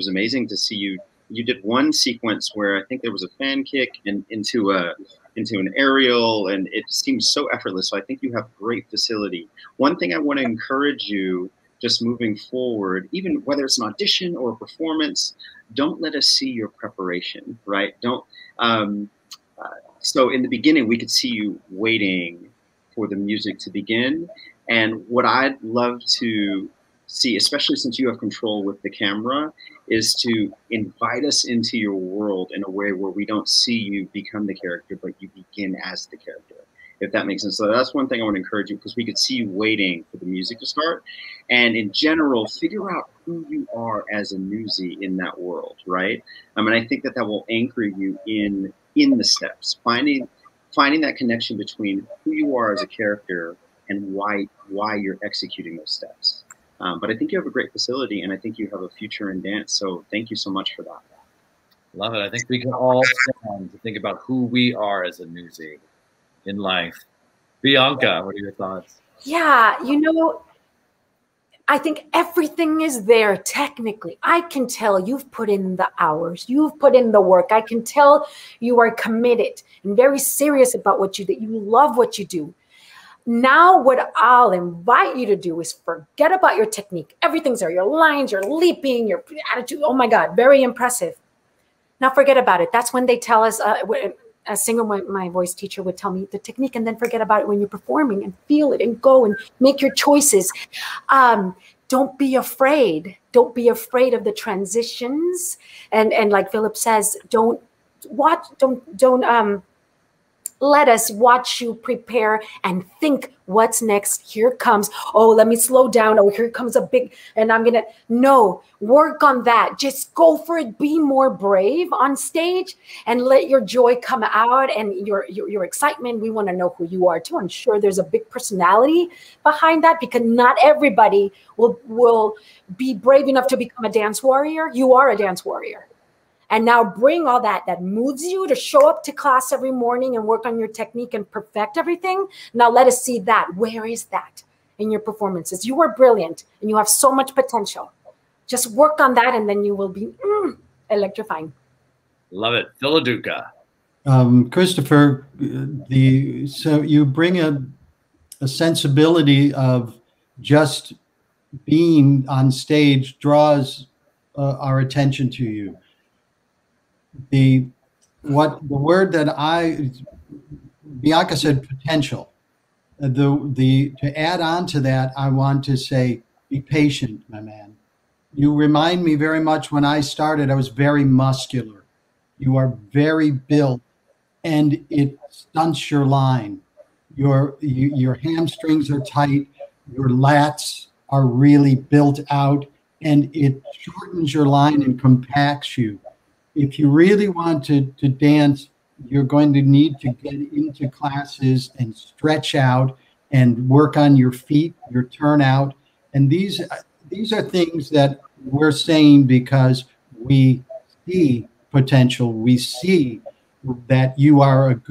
amazing to see you. You did one sequence where I think there was a fan kick and into an aerial, and it seems so effortless. So I think you have great facility. One thing I want to encourage you, just moving forward, even whether it's an audition or a performance, don't let us see your preparation, right? Don't. So in the beginning, we could see you waiting for the music to begin. And what I'd love to see, especially since you have control with the camera, is to invite us into your world in a way where we don't see you become the character, but you begin as the character, if that makes sense. So that's one thing I want to encourage you, because we could see you waiting for the music to start. And in general, figure out who you are as a newsie in that world, right? And I think that will anchor you in the steps, finding that connection between who you are as a character and why you're executing those steps. But I think you have a great facility, and I think you have a future in dance. So thank you so much for that. Love it. I think we can all stand to think about who we are as a newsie in life. Bianca, what are your thoughts? Yeah, you know, I think everything is there technically. I can tell you've put in the hours, you've put in the work. I can tell you are committed and very serious about what you do, that you love what you do. Now what I'll invite you to do is forget about your technique. Everything's there, your lines, your leaping, your attitude. Oh my God, very impressive. Now forget about it. That's when they tell us, a singer, my voice teacher would tell me the technique, and then forget about it when you're performing, and feel it and go and make your choices. Don't be afraid. Don't be afraid of the transitions. And like Philip says, don't let us watch you prepare and think what's next. Here comes, oh, let me slow down. Oh, here comes a big, and I'm going to, no, work on that. Just go for it. Be more brave on stage and let your joy come out and your excitement. We want to know who you are too. I'm sure there's a big personality behind that because not everybody will be brave enough to become a dance warrior. You are a dance warrior. And now bring all that moves you to show up to class every morning and work on your technique and perfect everything. Now let us see that. Where is that in your performances? You are brilliant and you have so much potential. Just work on that and then you will be electrifying. Love it. Phil Duca. Christopher, so you bring a sensibility of just being on stage draws our attention to you. The word that Bianca said potential. To add on to that, I want to say be patient, my man. You remind me very much when I started, I was very muscular. You are very built, and it stunts your line. Your hamstrings are tight, your lats are really built out, and it shortens your line and compacts you. If you really want to dance, you're going to need to get into classes and stretch out and work on your feet, your turnout. And these are things that we're saying because we see potential. We see that you are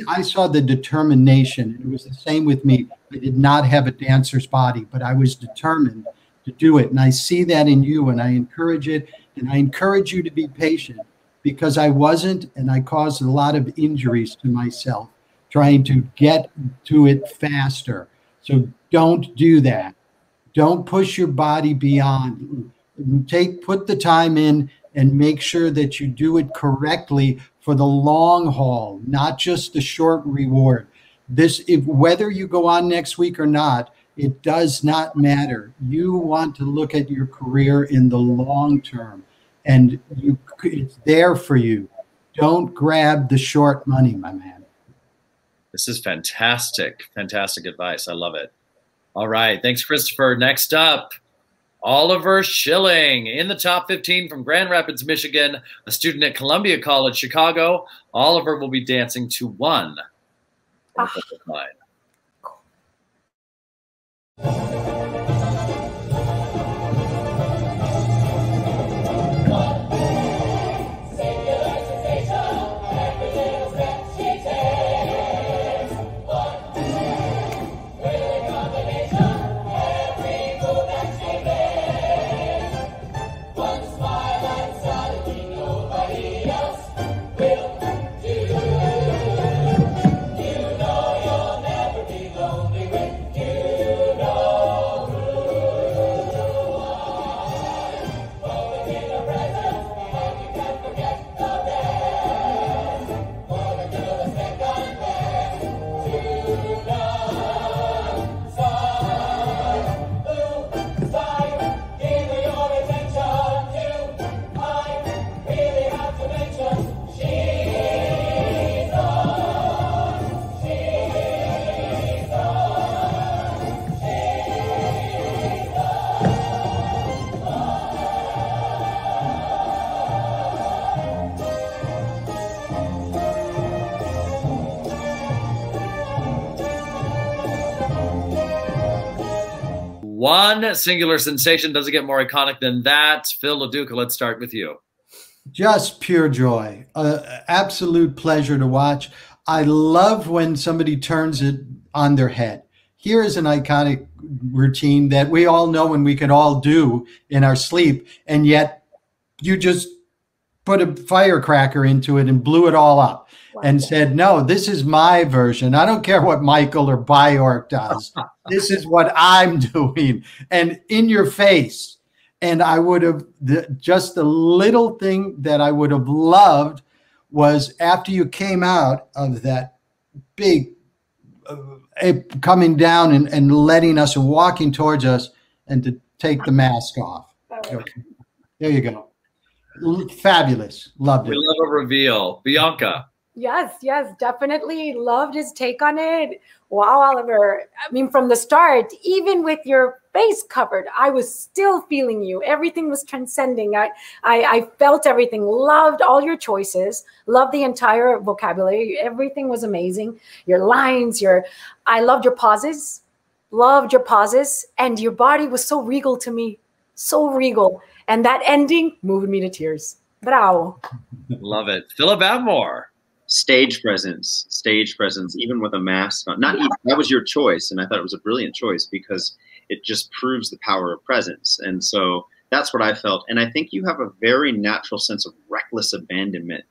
I saw the determination. It was the same with me. I did not have a dancer's body, but I was determined to do it. And I see that in you, and I encourage it. And I encourage you to be patient because I wasn't, and I caused a lot of injuries to myself trying to get to it faster. So don't do that. Don't push your body beyond. Put the time in and make sure that you do it correctly for the long haul, not just the short reward. Whether you go on next week or not, it does not matter. You want to look at your career in the long term, and it's there for you. Don't grab the short money, my man. This is fantastic, fantastic advice. I love it. All right. Thanks, Christopher. Next up, Oliver Schilling in the top 15 from Grand Rapids, Michigan, a student at Columbia College, Chicago. Oliver will be dancing to One. One singular sensation doesn't get more iconic than that. Phil LaDuca, let's start with you. Just pure joy. Absolute pleasure to watch. I love when somebody turns it on their head. Here is an iconic routine that we all know and we can all do in our sleep, and yet you just put a firecracker into it and blew it all up. Wow. And said, no, this is my version. I don't care what Michael or Bjork does. This is what I'm doing. And in your face. And I would have, just the little thing that I would have loved was after you came out of that big coming down and letting us and walking towards us and to take the mask off. Okay. There you go. Fabulous. Loved it. We love a reveal. Bianca. Yes, definitely loved his take on it. Wow, Oliver. I mean, from the start, even with your face covered, I was still feeling you. Everything was transcending. I felt everything. Loved all your choices. Loved the entire vocabulary. Everything was amazing. Your lines, I loved your pauses. Loved your pauses. And your body was so regal to me. So regal. And that ending moved me to tears. Bravo. Love it. Philip Abmore. Stage presence, even with a mask on. Not even, that was your choice, and I thought it was a brilliant choice because it just proves the power of presence. And so that's what I felt. And I think you have a very natural sense of reckless abandonment.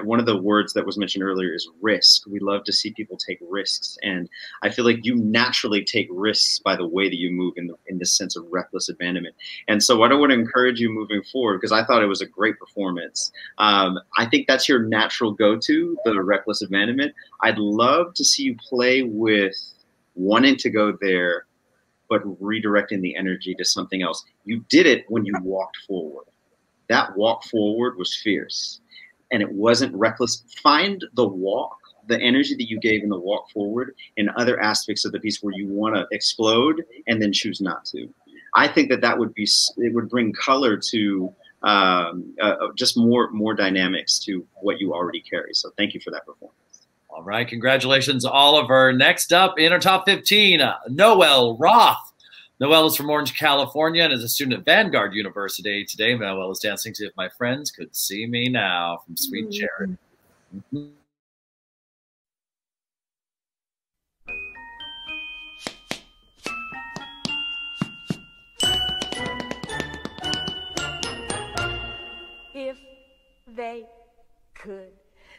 One of the words that was mentioned earlier is risk. We love to see people take risks, and I feel like you naturally take risks by the way that you move in this sense of reckless abandonment. And so what I want to encourage you moving forward, because I thought it was a great performance, I think that's your natural go-to, the reckless abandonment. I'd love to see you play with wanting to go there, but redirecting the energy to something else. You did it when you walked forward. That walk forward was fierce. And it wasn't reckless. Find the walk, the energy that you gave in the walk forward in other aspects of the piece where you want to explode and then choose not to. I think that would bring color to just more dynamics to what you already carry. So thank you for that performance. All right. Congratulations, Oliver. Next up in our top 15, Noel Roth. Noel is from Orange, California, and is a student at Vanguard University. Today, Noel is dancing to If My Friends Could See Me Now from Sweet Cherry. If they could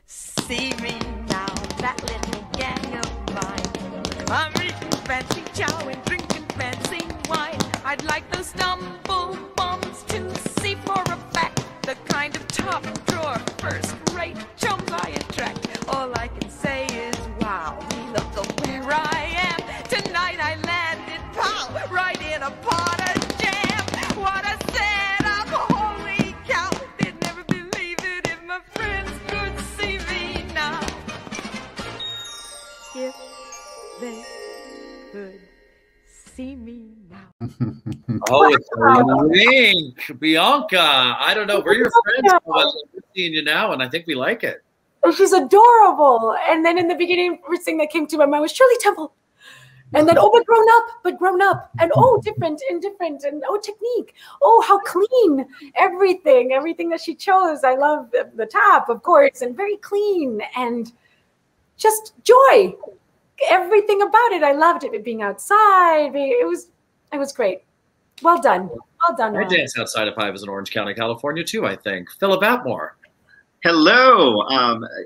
see me now, that little gang of mine, I'm eating fancy chow and drinking fancy wine. I'd like those stumble bums to see for a fact the kind of top drawer, first rate chums I attract. All I can say is, wow, look where I am. Tonight I landed, pow, right in a pot of jam. What a setup, holy cow. They'd never believe it if my friends could see me now. If they could see me now. Oh, it's a wink. Bianca, I don't know. We're your friends. We're seeing you now, and I think we like it. She's adorable. And then in the beginning, first thing that came to my mind was Shirley Temple. And then, oh, but grown up. And oh, different. And oh, technique. Oh, how clean. Everything that she chose. I love the top, of course, and very clean and just joy. Everything about it. I loved it being outside. It was great. Well done. Well done. I danced outside if I was in Orange County, California, too, I think. Philip Atmore. Hello.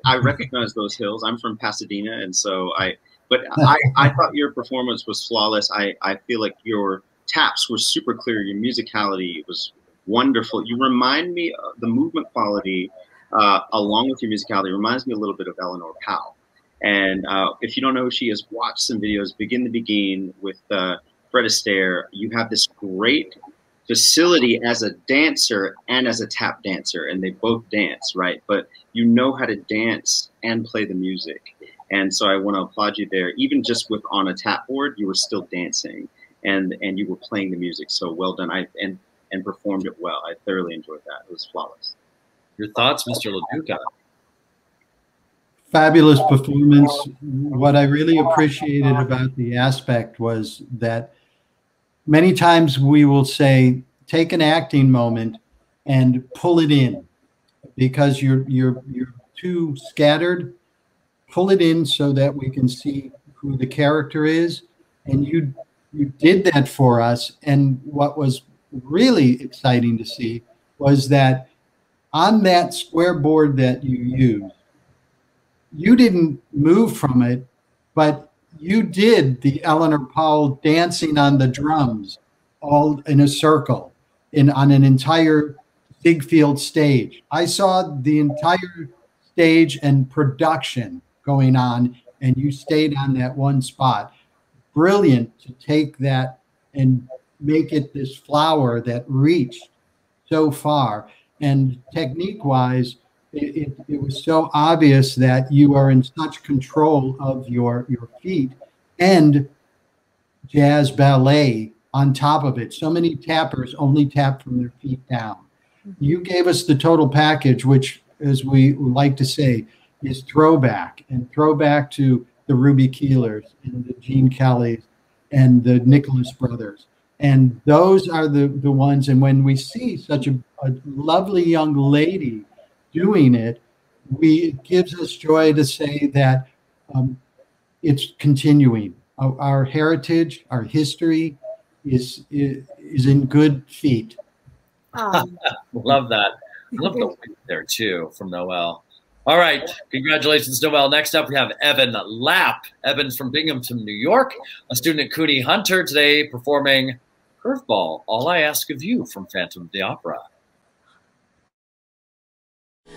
I recognize those hills. I'm from Pasadena, and so I thought your performance was flawless. I feel like your taps were super clear. Your musicality was wonderful. You remind me of the movement quality, along with your musicality, reminds me a little bit of Eleanor Powell. And if you don't know who she is, watch some videos. Begin the Begin with Fred Astaire. You have this great facility as a dancer and as a tap dancer, and they both dance, right? But you know how to dance and play the music. And so I want to applaud you there. Even just with on a tap board, you were still dancing and you were playing the music. So well done. And performed it well. I thoroughly enjoyed that. It was flawless. Your thoughts, Mr. LaDuca? Fabulous performance. What I really appreciated about the aspect was that many times we will say, take an acting moment and pull it in because you're too scattered. Pull it in so that we can see who the character is. And you did that for us. And what was really exciting to see was that on that square board that you used, you didn't move from it, but you did the Eleanor Powell dancing on the drums all in a circle on an entire Ziegfeld stage. I saw the entire stage and production going on, and you stayed on that one spot. Brilliant to take that and make it this flower that reached so far. And technique-wise, it was so obvious that you are in such control of your feet and jazz ballet on top of it. So many tappers only tap from their feet down. You gave us the total package, which, as we like to say, is throwback, and throwback to the Ruby Keelers and the Gene Kellys and the Nicholas brothers. And those are the ones. And when we see such a lovely young lady doing it, it gives us joy to say that it's continuing. Our heritage, our history is in good feet. Love that. I love the wink there too from Noelle. All right, congratulations, Noelle. Next up, we have Evan Lapp. Evan's from Binghamton, New York, a student at Cooney Hunter, today performing Curveball, All I Ask of You from Phantom of the Opera.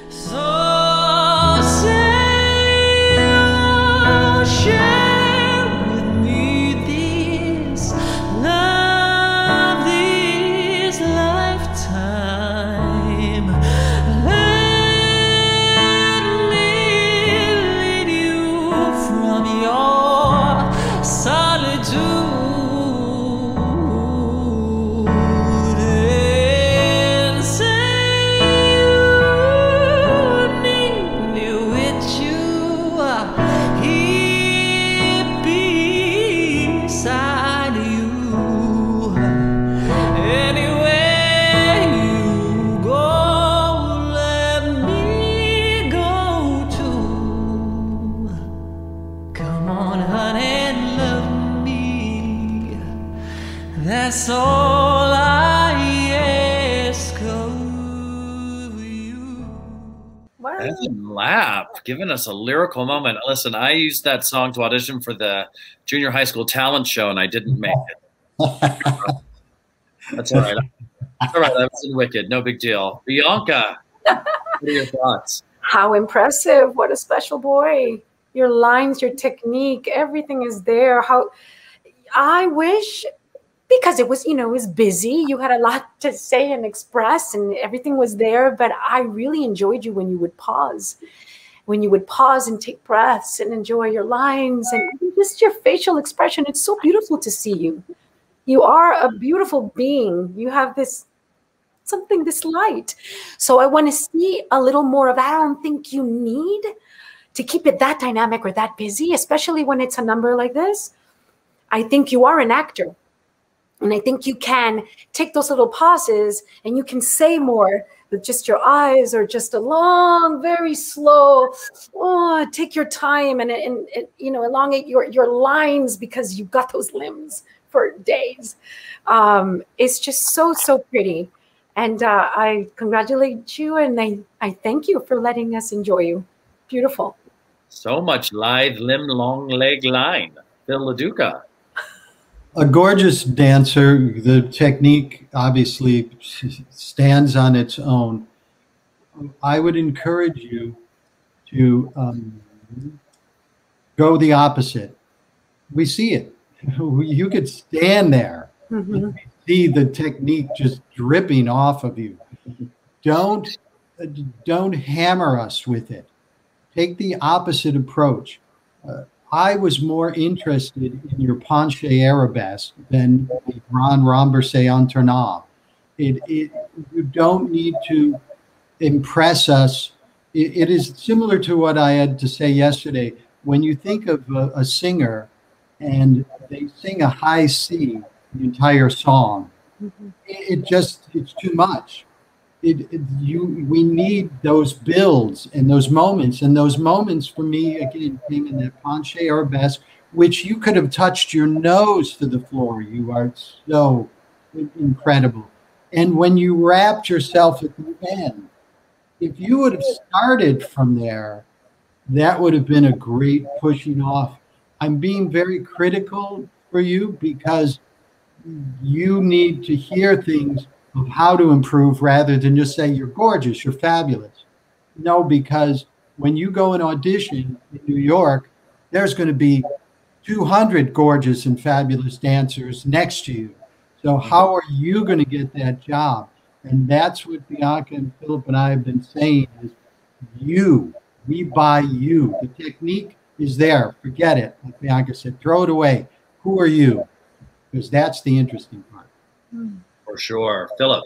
So say you'll share with me this love, this lifetime. Let me lead you from your solitude. That's all I ask of you. Wow. Evan Lapp giving us a lyrical moment. Listen, I used that song to audition for the junior high school talent show, and I didn't make it. That's all right. That's all right. I was in Wicked. No big deal. Bianca, what are your thoughts? How impressive. What a special boy. Your lines, your technique, everything is there. I wish, because it was, it was busy. You had a lot to say and express, and everything was there. But I really enjoyed you when you would pause. When you would pause and take breaths and enjoy your lines and just your facial expression. It's so beautiful to see you. You are a beautiful being. You have this light. So I want to see a little more of that. I don't think you need to keep it that dynamic or that busy, especially when it's a number like this. I think you are an actor. And I think you can take those little pauses and you can say more with just your eyes, or just a long, very slow, take your time and elongate your lines, because you've got those limbs for days. It's just so, so pretty. And I congratulate you, and I thank you for letting us enjoy you. Beautiful. So much lithe limb, long leg line. Phil LaDuca. A gorgeous dancer. The technique obviously stands on its own. I would encourage you to go the opposite. We see it. You could stand there. Mm-hmm. See the technique just dripping off of you. Don't hammer us with it. Take the opposite approach. I was more interested in your penché arabesque than the grand renversé entonnoir. You don't need to impress us. It is similar to what I had to say yesterday. When you think of a singer and they sing a high C the entire song, mm-hmm. It's too much. We need those builds and those moments. And those moments for me, again, came in that penché arabesque, which you could have touched your nose to the floor. You are so incredible. And when you wrapped yourself at the end, if you would have started from there, that would have been a great pushing off. I'm being very critical for you because you need to hear things of how to improve rather than just say you're gorgeous, you're fabulous. No, because when you go and audition in New York, there's going to be 200 gorgeous and fabulous dancers next to you. So how are you going to get that job? And that's what Bianca and Philip and I have been saying is you. We buy you. The technique is there. Forget it. Like Bianca said, throw it away. Who are you? Because that's the interesting part. For sure. Philip.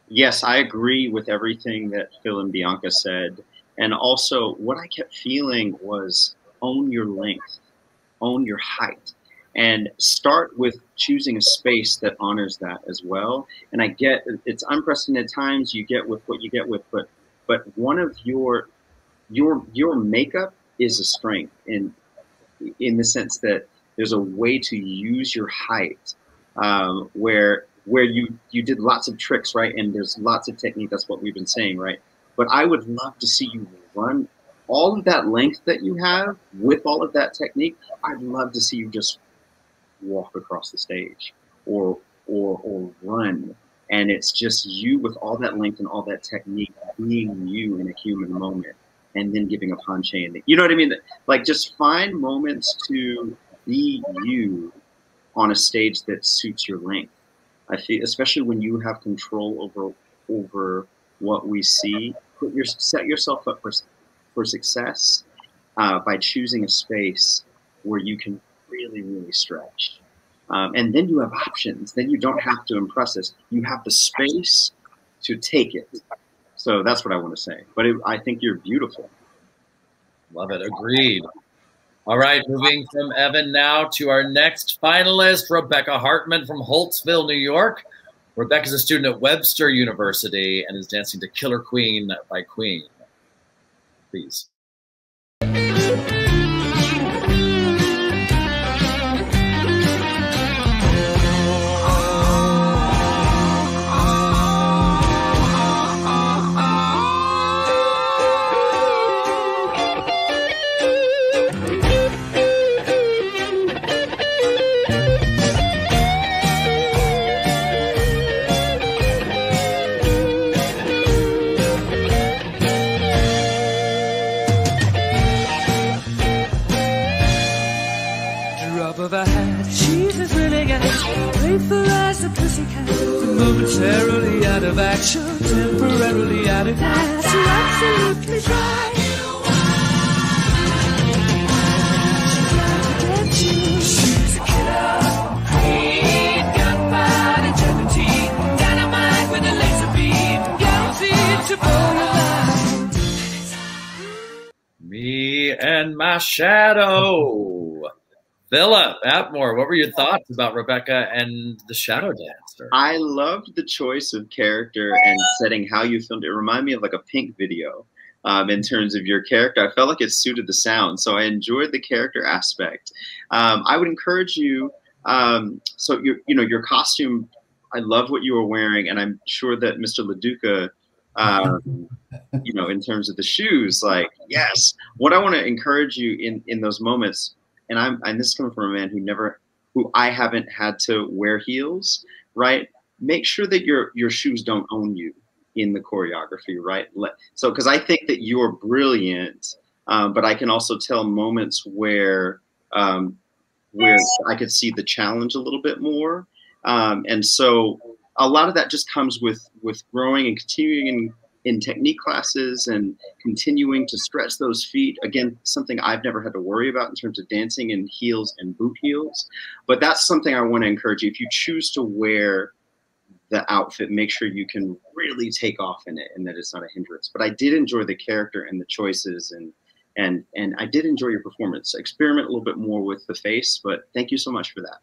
Yes, I agree with everything that Phil and Bianca said. And also, what I kept feeling was own your length, own your height, and start with choosing a space that honors that as well. And I get it's unprecedented times. You get with what you get with, but one of your makeup is a strength in the sense that there's a way to use your height where you did lots of tricks, right? And there's lots of technique. That's what we've been saying, right? But I would love to see you run all of that length that you have with all of that technique. I'd love to see you just walk across the stage or run. And it's just you with all that length and all that technique being you in a human moment and then giving a punch in. You know what I mean? Like, just find moments to be you on a stage that suits your length. I feel, especially when you have control over what we see, set yourself up for success by choosing a space where you can really, really stretch. And then you have options. Then you don't have to impress us. You have the space to take it. So that's what I want to say. But I think you're beautiful. Love it. Agreed. All right, moving from Evan now to our next finalist, Rebecca Hartman from Holtsville, New York. Rebecca's a student at Webster University and is dancing to Killer Queen by Queen. Please. Momentarily out of action, temporarily out of gas. You're absolutely right. She's a killer queen, gunpowder, gelatine, dynamite with a laser beam, guaranteed to blow your mind. Me and my shadow. Philip Atmore, what were your thoughts about Rebecca and the Shadow Dancer? I loved the choice of character and setting how you filmed it. It reminded me of like a Pink video in terms of your character. I felt like it suited the sound, so I enjoyed the character aspect. I would encourage you. So your costume. I love what you were wearing, and I'm sure that Mr. LaDuca, in terms of the shoes, like, yes. What I want to encourage you in those moments. And this is coming from a man who I haven't had to wear heels, right? Make sure that your shoes don't own you in the choreography, right? So, because I think that you're brilliant, but I can also tell moments where I could see the challenge a little bit more, and so a lot of that just comes with growing and continuing in technique classes and continuing to stretch those feet. Again, something I've never had to worry about in terms of dancing in heels and boot heels. But that's something I want to encourage you. If you choose to wear the outfit, make sure you can really take off in it and that it's not a hindrance. But I did enjoy the character and the choices, and I did enjoy your performance. Experiment a little bit more with the face, but thank you so much for that.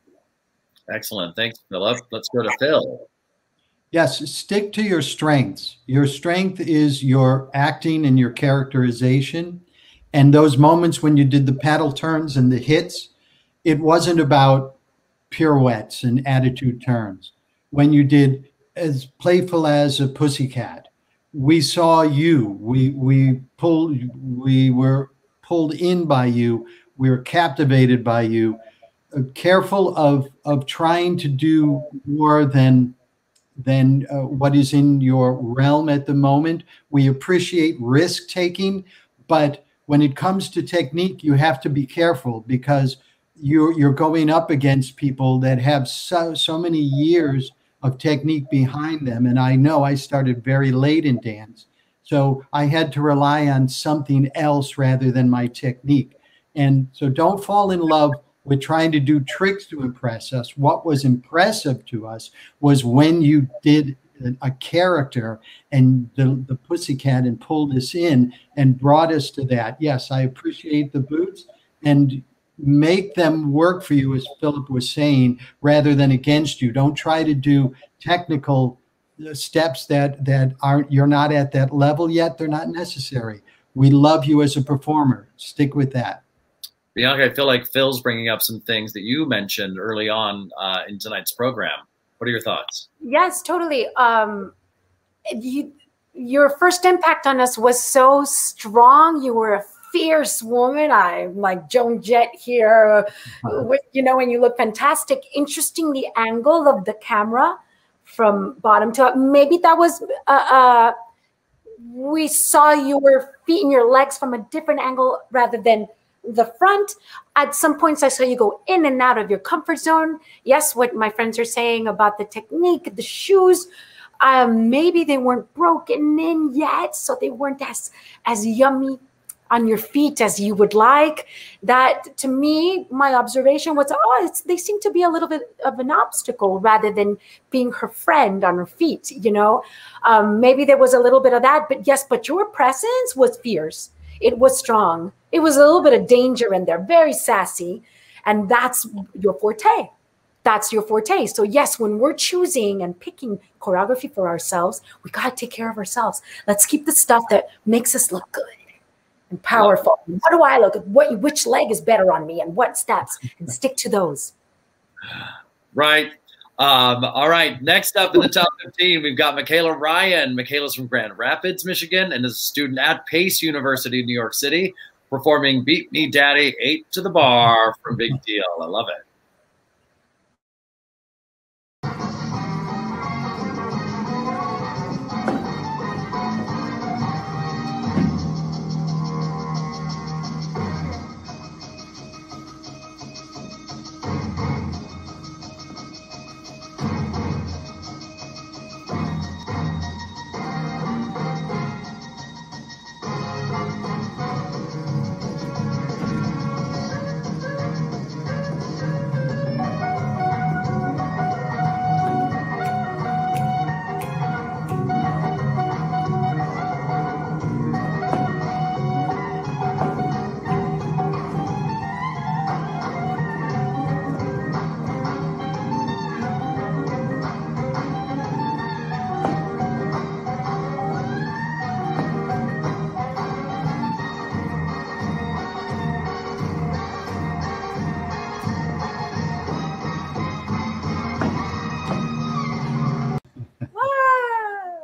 Excellent. Thanks, Philip. Let's go to Phil. Yes, stick to your strengths. Your strength is your acting and your characterization. And those moments when you did the paddle turns and the hits, it wasn't about pirouettes and attitude turns. When you did as playful as a pussycat, we saw you. We were pulled in by you. We were captivated by you. Careful of trying to do more than what is in your realm at the moment. We appreciate risk taking, but when it comes to technique, you have to be careful because you're going up against people that have so many years of technique behind them. And I know I started very late in dance, So I had to rely on something else rather than my technique. And so don't fall in love with trying to do tricks to impress us. What was impressive to us was when you did a character and the pussycat and pulled us in and brought us to that. Yes, I appreciate the boots, and make them work for you, as Philip was saying, rather than against you. Don't try to do technical steps that aren't, you're not at that level yet. They're not necessary. We love you as a performer. Stick with that. Bianca, I feel like Phil's bringing up some things that you mentioned early on in tonight's program. What are your thoughts? Yes, totally. Your first impact on us was so strong. You were a fierce woman. I'm like Joan Jett here, with, you know, and you look fantastic. Interesting, the angle of the camera from bottom to up. Maybe that was, we saw your feet and your legs from a different angle rather than the front. At some points I saw you go in and out of your comfort zone. Yes, what my friends are saying about the technique, the shoes, maybe they weren't broken in yet, so they weren't as yummy on your feet as you would like. That, to me, my observation was, they seem to be a little bit of an obstacle rather than being her friend on her feet, you know. Maybe there was a little bit of that, but yes, but your presence was fierce. It was strong. It was a little bit of danger in there, very sassy. And that's your forte. That's your forte. So yes, when we're choosing and picking choreography for ourselves, we got to take care of ourselves. Let's keep the stuff that makes us look good and powerful. How do I look? Which leg is better on me and what steps? And stick to those. Right. All right. Next up in the top 15, we've got Michaela Ryan. Michaela's from Grand Rapids, Michigan, and is a student at Pace University in New York City, performing Beat Me Daddy 8 to the Bar from Big Deal. I love it.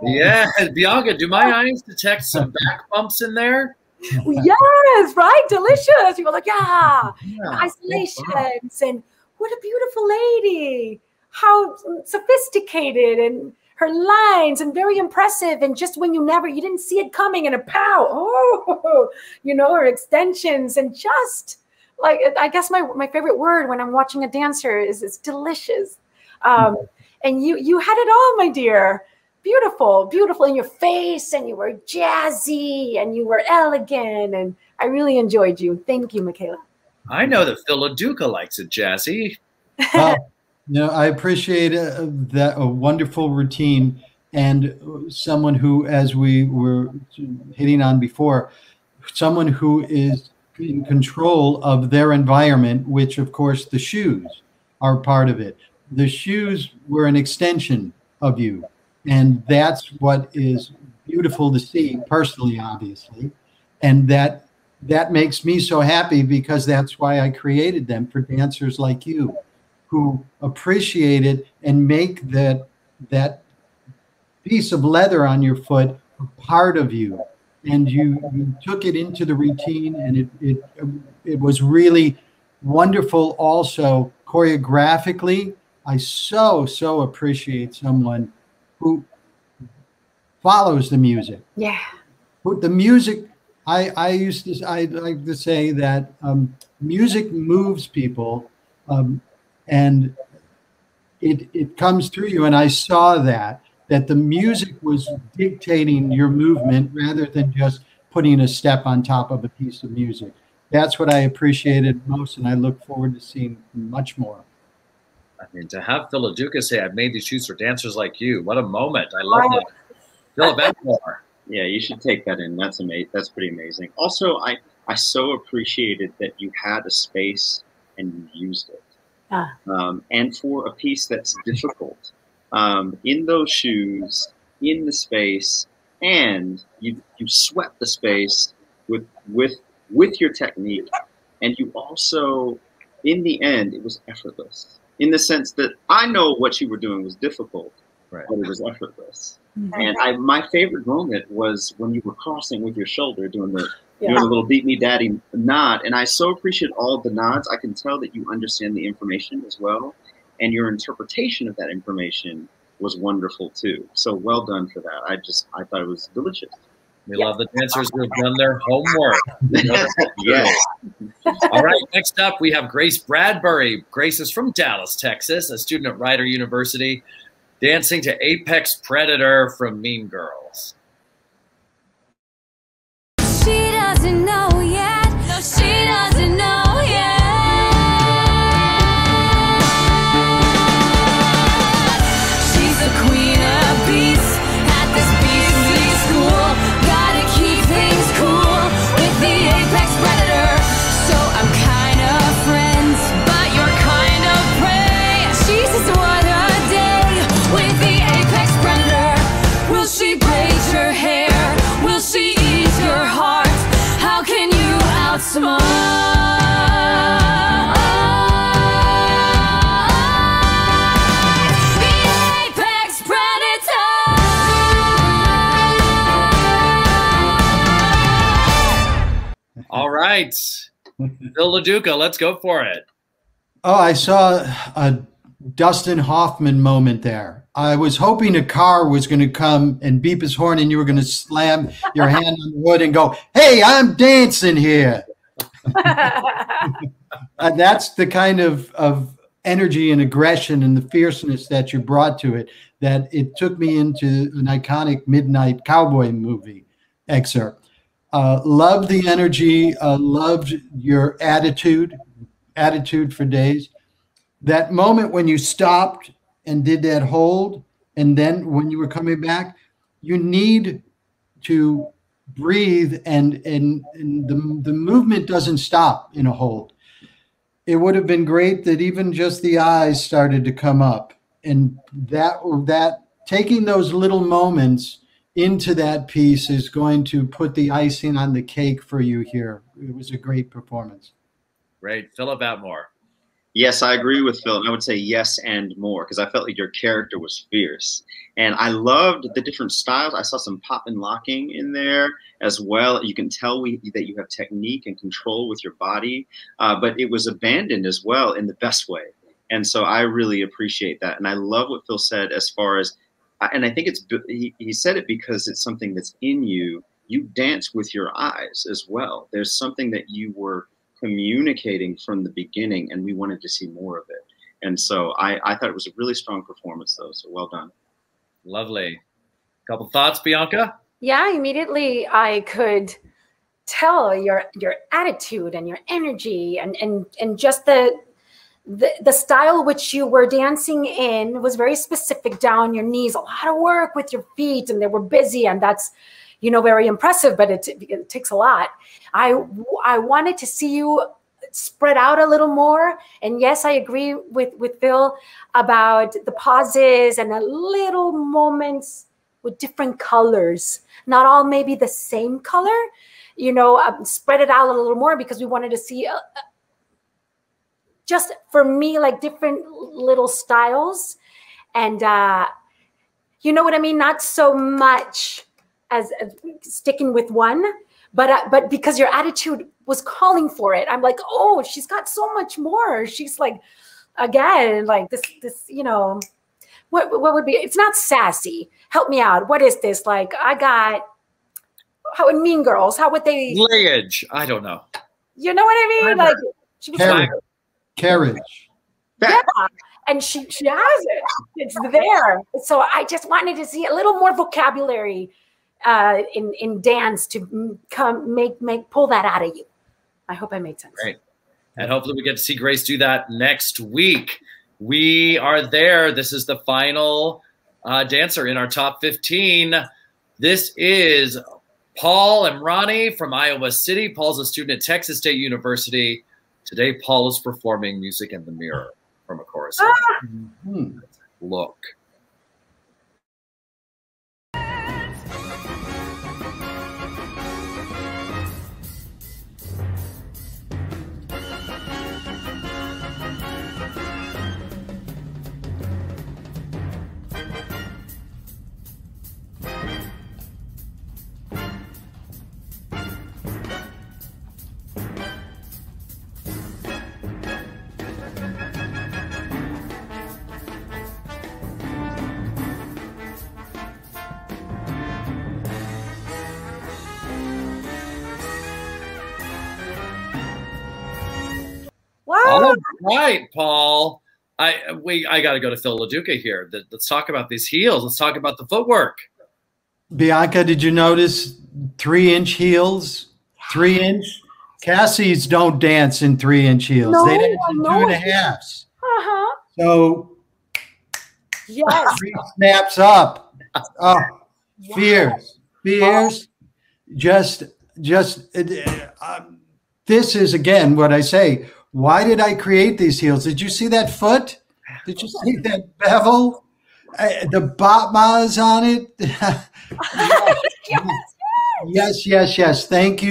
Yeah, Bianca, do my eyes detect some back bumps in there? Yes, right? Delicious. You were like, yeah. Isolations. And what a beautiful lady. How sophisticated, and her lines, and very impressive. And just when you didn't see it coming, and a pow. Oh, you know, her extensions, and just like, I guess my favorite word when I'm watching a dancer is delicious. And you had it all, my dear. Beautiful, beautiful in your face, and you were jazzy, and you were elegant, and I really enjoyed you. Thank you, Michaela. I know that Phil LaDuca likes it jazzy. Well, you know, I appreciate that a wonderful routine, and someone who, as we were hitting on before, someone who is in control of their environment, which of course the shoes are part of it. The shoes were an extension of you. And that's what is beautiful to see personally, obviously. And that makes me so happy, because that's why I created them, for dancers like you who appreciate it and make that piece of leather on your foot a part of you. And you took it into the routine, and it was really wonderful. Also, choreographically, I so appreciate someone who follows the music. Yeah. The music, I like to say that music moves people, and it comes through you. And I saw that. that the music was dictating your movement rather than just putting a step on top of a piece of music. That's what I appreciated most, and I look forward to seeing much more. I mean, to have Phil LaDuca say, "I've made these shoes for dancers like you." What a moment! I love that. Phil, about more. Yeah, you should take that in. That's amazing. That's pretty amazing. Also, I so appreciated that you had a space and you used it. And for a piece that's difficult, in those shoes, in the space, and you swept the space with your technique, and you also, in the end, it was effortless. In the sense that I know what you were doing was difficult, right, but it was effortless. And my favorite moment was when you were crossing with your shoulder, doing a little beat me daddy nod. And I so appreciate all of the nods. I can tell that you understand the information as well. And your interpretation of that information was wonderful too. So well done for that. I thought it was delicious. We love the dancers who have done their homework. Yes. All right, next up we have Grace Bradbury. Grace is from Dallas, Texas, a student at Rider University, dancing to Apex Predator from Mean Girls. She doesn't know yet. No, she doesn't know yet. She's the queen of beasts at this beastly school. Gotta keep things cool with the Apex Predator. So I'm kind of friends, but you're kind of prey. Jesus, what a day with the Apex Predator. Will she braid your hair? Will she eat your heart? How can you outsmart the Apex Predator? All right, Phil LaDuca, let's go for it. Oh, I saw a Dustin Hoffman moment there. I was hoping a car was going to come and beep his horn and you were going to slam your hand on the wood and go, "Hey, I'm dancing here." That's the kind of energy and aggression and the fierceness that you brought to it, that it took me into an iconic Midnight Cowboy movie excerpt. Loved the energy, loved your attitude for days. That moment when you stopped and did that hold, and then when you were coming back, you need to breathe, and the movement doesn't stop in a hold. It would have been great that even just the eyes started to come up, and that taking those little moments into that piece is going to put the icing on the cake for you here. It was a great performance. Great. Phil, about more. Yes, I agree with Phil. And I would say yes and more, because I felt like your character was fierce. And I loved the different styles. I saw some pop and locking in there as well. You can tell that you have technique and control with your body, but it was abandoned as well in the best way. And so I really appreciate that. And I love what Phil said as far as, and I think he said it because it's something that's in you. You dance with your eyes as well. There's something that you were communicating from the beginning, and we wanted to see more of it. And so I thought it was a really strong performance, though. So well done. Lovely. Couple thoughts, Bianca? Yeah, immediately I could tell your attitude and your energy and just the style which you were dancing in was very specific, down your knees, a lot of work with your feet, and they were busy, and that's, you know, very impressive, but it takes a lot. I wanted to see you spread out a little more. And yes, I agree with Phil about the pauses and the little moments with different colors, not all maybe the same color, you know, spread it out a little more, because we wanted to see just, for me, like different little styles. And you know what I mean? Not so much as sticking with one, but because your attitude was calling for it, I'm like, oh, she's got so much more. She's like, again, like this, you know, what would be? It's not sassy. Help me out. What is this? Like, I got, how in Mean Girls? How would they? Layage. I don't know. You know what I mean? Like, she was Carriage. yeah. and she has it. It's there. So I just wanted to see a little more vocabulary in dance to pull that out of you. I hope I made sense. Great. And hopefully we get to see Grace do that next week. We are there. This is the final dancer in our top 15. This is Paul and Ronnie from Iowa City. Paul's a student at Texas State University. Today, Paul is performing Music in the Mirror from a chorus. Look. All right, Paul. I got to go to Phil LaDuca here. Let's talk about these heels. Let's talk about the footwork. Bianca, did you notice 3-inch heels? 3-inch? Cassie's don't dance in 3-inch heels. No, they dance in no. 2.5s. So Yes. 3 snaps up. Oh, fierce. Just this is again what I say. Why did I create these heels? Did you see that foot? Did you see that bevel? The batmas on it? Yes. Thank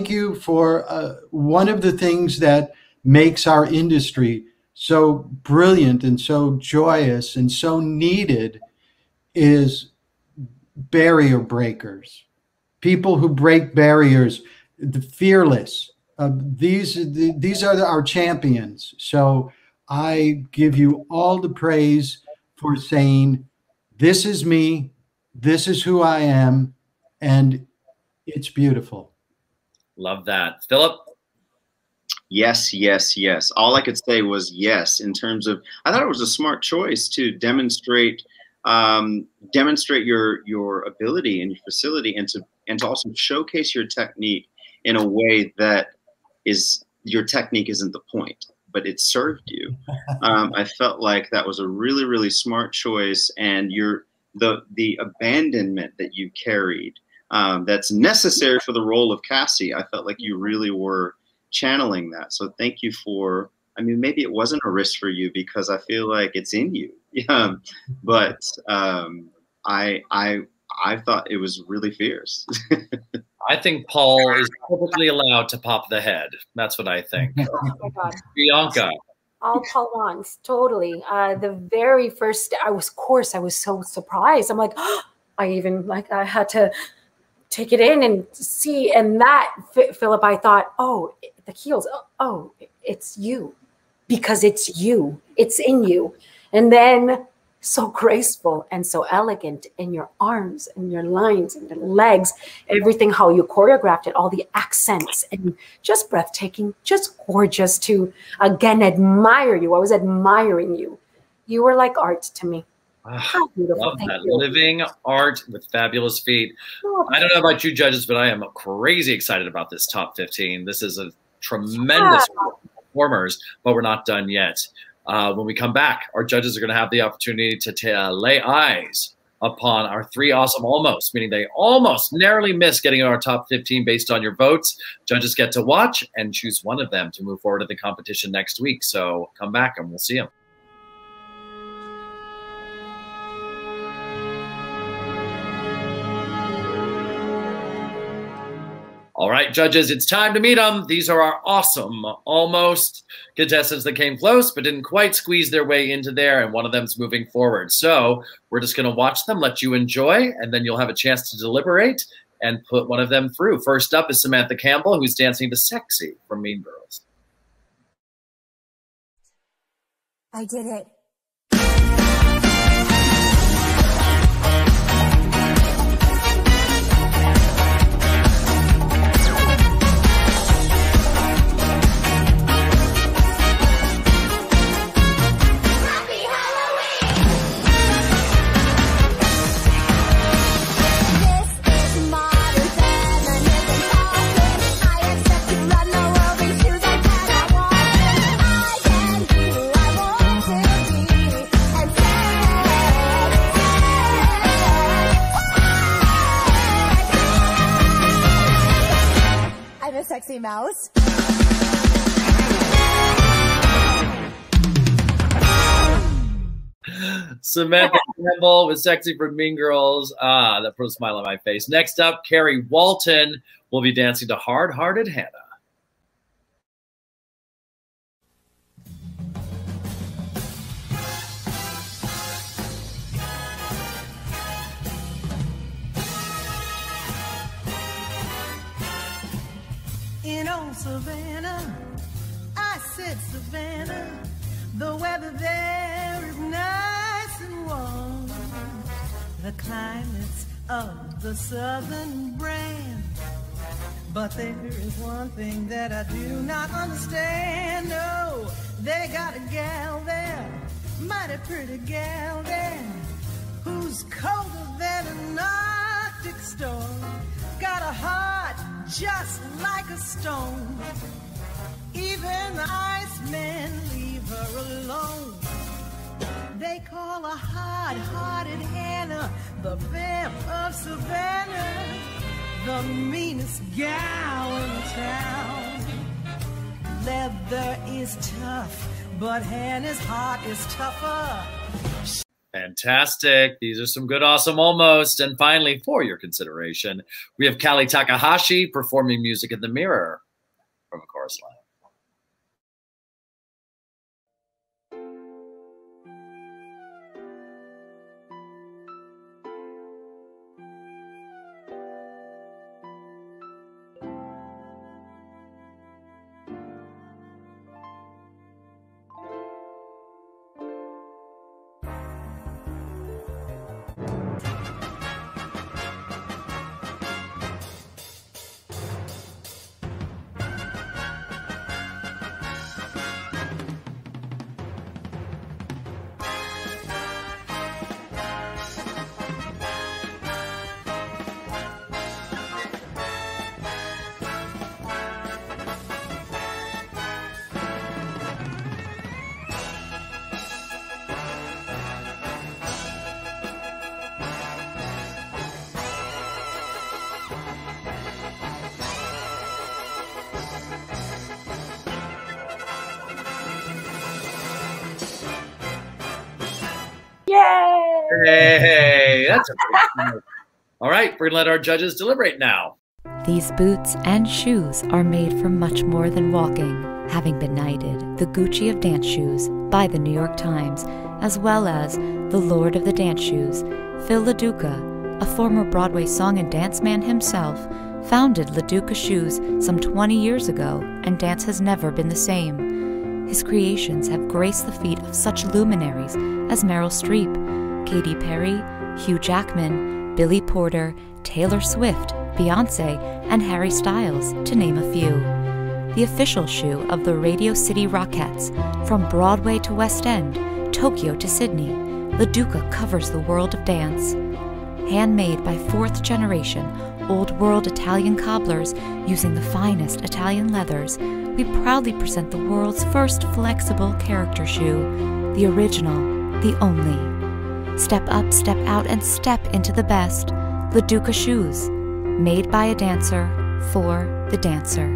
you for one of the things that makes our industry so brilliant and so joyous and so needed is barrier breakers. People who break barriers, the fearless. These are our champions. So I give you all the praise for saying, this is me, this is who I am, and it's beautiful. Love that. Philip? Yes. All I could say was yes, in terms of, I thought it was a smart choice to demonstrate your ability and your facility, and to also showcase your technique in a way that your technique isn't the point, but it served you. I felt like that was a really, really smart choice, and the abandonment that you carried, that's necessary for the role of Cassie. I felt like you really were channeling that. So thank you for, I mean, maybe it wasn't a risk for you because I feel like it's in you. But I thought it was really fierce. I think Paul is perfectly allowed to pop the head. That's what I think. Oh my God. Bianca. All Paul wants, totally. The very first, I was so surprised. I'm like, I had to take it in and see. And that, Philip, I thought, oh, the heels, oh, it's you. Because it's you. It's in you. And then so graceful and so elegant in your arms and your lines and your legs, everything, how you choreographed it, all the accents, and just breathtaking, just gorgeous to, again, admire you. I was admiring you. You were like art to me. How beautiful. Love Thank that. you. Living art with fabulous feet. Oh, I don't know about you judges, but I am crazy excited about this top 15. This is a tremendous performers, but we're not done yet. When we come back, our judges are going to have the opportunity to lay eyes upon our 3 awesome almost, meaning they almost narrowly missed getting in our top 15 based on your votes. Judges get to watch and choose one of them to move forward to the competition next week. So come back and we'll see them. All right, judges, it's time to meet them. These are our awesome almost contestants that came close but didn't quite squeeze their way into there, and one of them's moving forward. So we're just going to watch them, let you enjoy, and then you'll have a chance to deliberate and put one of them through. First up is Samantha Campbell, who's dancing to Sexy from Mean Girls. I did it. Happy sexy mouse. Samantha Campbell with Sexy from Mean Girls. Ah, that put a smile on my face. Next up, Carrie Walton will be dancing to Hard Hearted Hannah. In old Savannah, I said Savannah, the weather there is nice and warm. The climate's of the southern brand. But there is one thing that I do not understand. No, they got a gal there, mighty pretty gal there, who's colder than an Arctic storm. Got a heart just like a stone. Even the Icemen leave her alone. They call her hard-hearted Hannah, the vamp of Savannah, the meanest gal in town. Leather is tough, but Hannah's heart is tougher. Fantastic. These are some good, awesome, almost. And finally, for your consideration, we have Kali Takahashi performing Music in the Mirror from a chorus line. Hey, that's a great note. All right, we're going to let our judges deliberate now. These boots and shoes are made for much more than walking, having been knighted the Gucci of dance shoes by the New York Times, as well as the Lord of the Dance Shoes. Phil LaDuca, a former Broadway song and dance man himself, founded LaDuca Shoes some 20 years ago, and dance has never been the same. His creations have graced the feet of such luminaries as Meryl Streep, Katy Perry, Hugh Jackman, Billy Porter, Taylor Swift, Beyoncé, and Harry Styles, to name a few. The official shoe of the Radio City Rockettes, from Broadway to West End, Tokyo to Sydney, LaDuca covers the world of dance. Handmade by fourth-generation, old-world Italian cobblers using the finest Italian leathers, we proudly present the world's first flexible character shoe, the original, the only. Step up, step out, and step into the best. LaDuca Shoes, made by a dancer, for the dancer.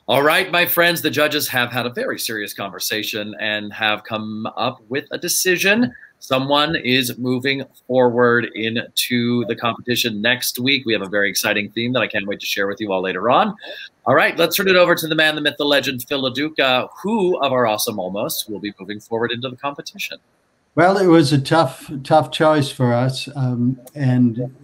All right, my friends, the judges have had a very serious conversation and have come up with a decision. Someone is moving forward into the competition next week. We have a very exciting theme that I can't wait to share with you all later on. All right, let's turn it over to the man, the myth, the legend, Phil LaDuca, who of our awesome almost will be moving forward into the competition. Well, it was a tough choice for us, and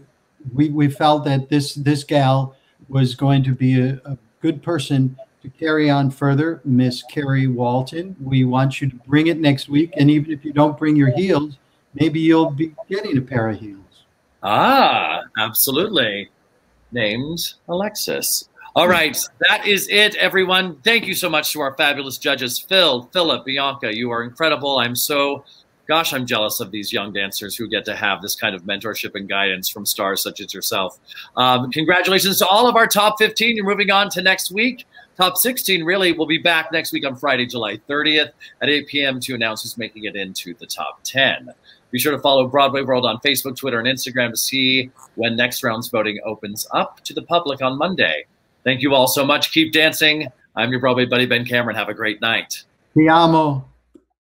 we felt that this gal was going to be a good person to carry on further, Miss Carrie Walton. We want you to bring it next week, and even if you don't bring your heels, maybe you'll be getting a pair of heels. Ah, absolutely. Named Alexis. All right, that is it, everyone. Thank you so much to our fabulous judges, Phil, Philip, Bianca. You are incredible. I'm jealous of these young dancers who get to have this kind of mentorship and guidance from stars such as yourself. Congratulations to all of our top 15. You're moving on to next week. Top 16 really will be back next week on Friday, July 30th at 8 p.m. to announce who's making it into the top 10. Be sure to follow Broadway World on Facebook, Twitter, and Instagram to see when next round's voting opens up to the public on Monday. Thank you all so much. Keep dancing. I'm your Broadway buddy, Ben Cameron. Have a great night. Ti amo.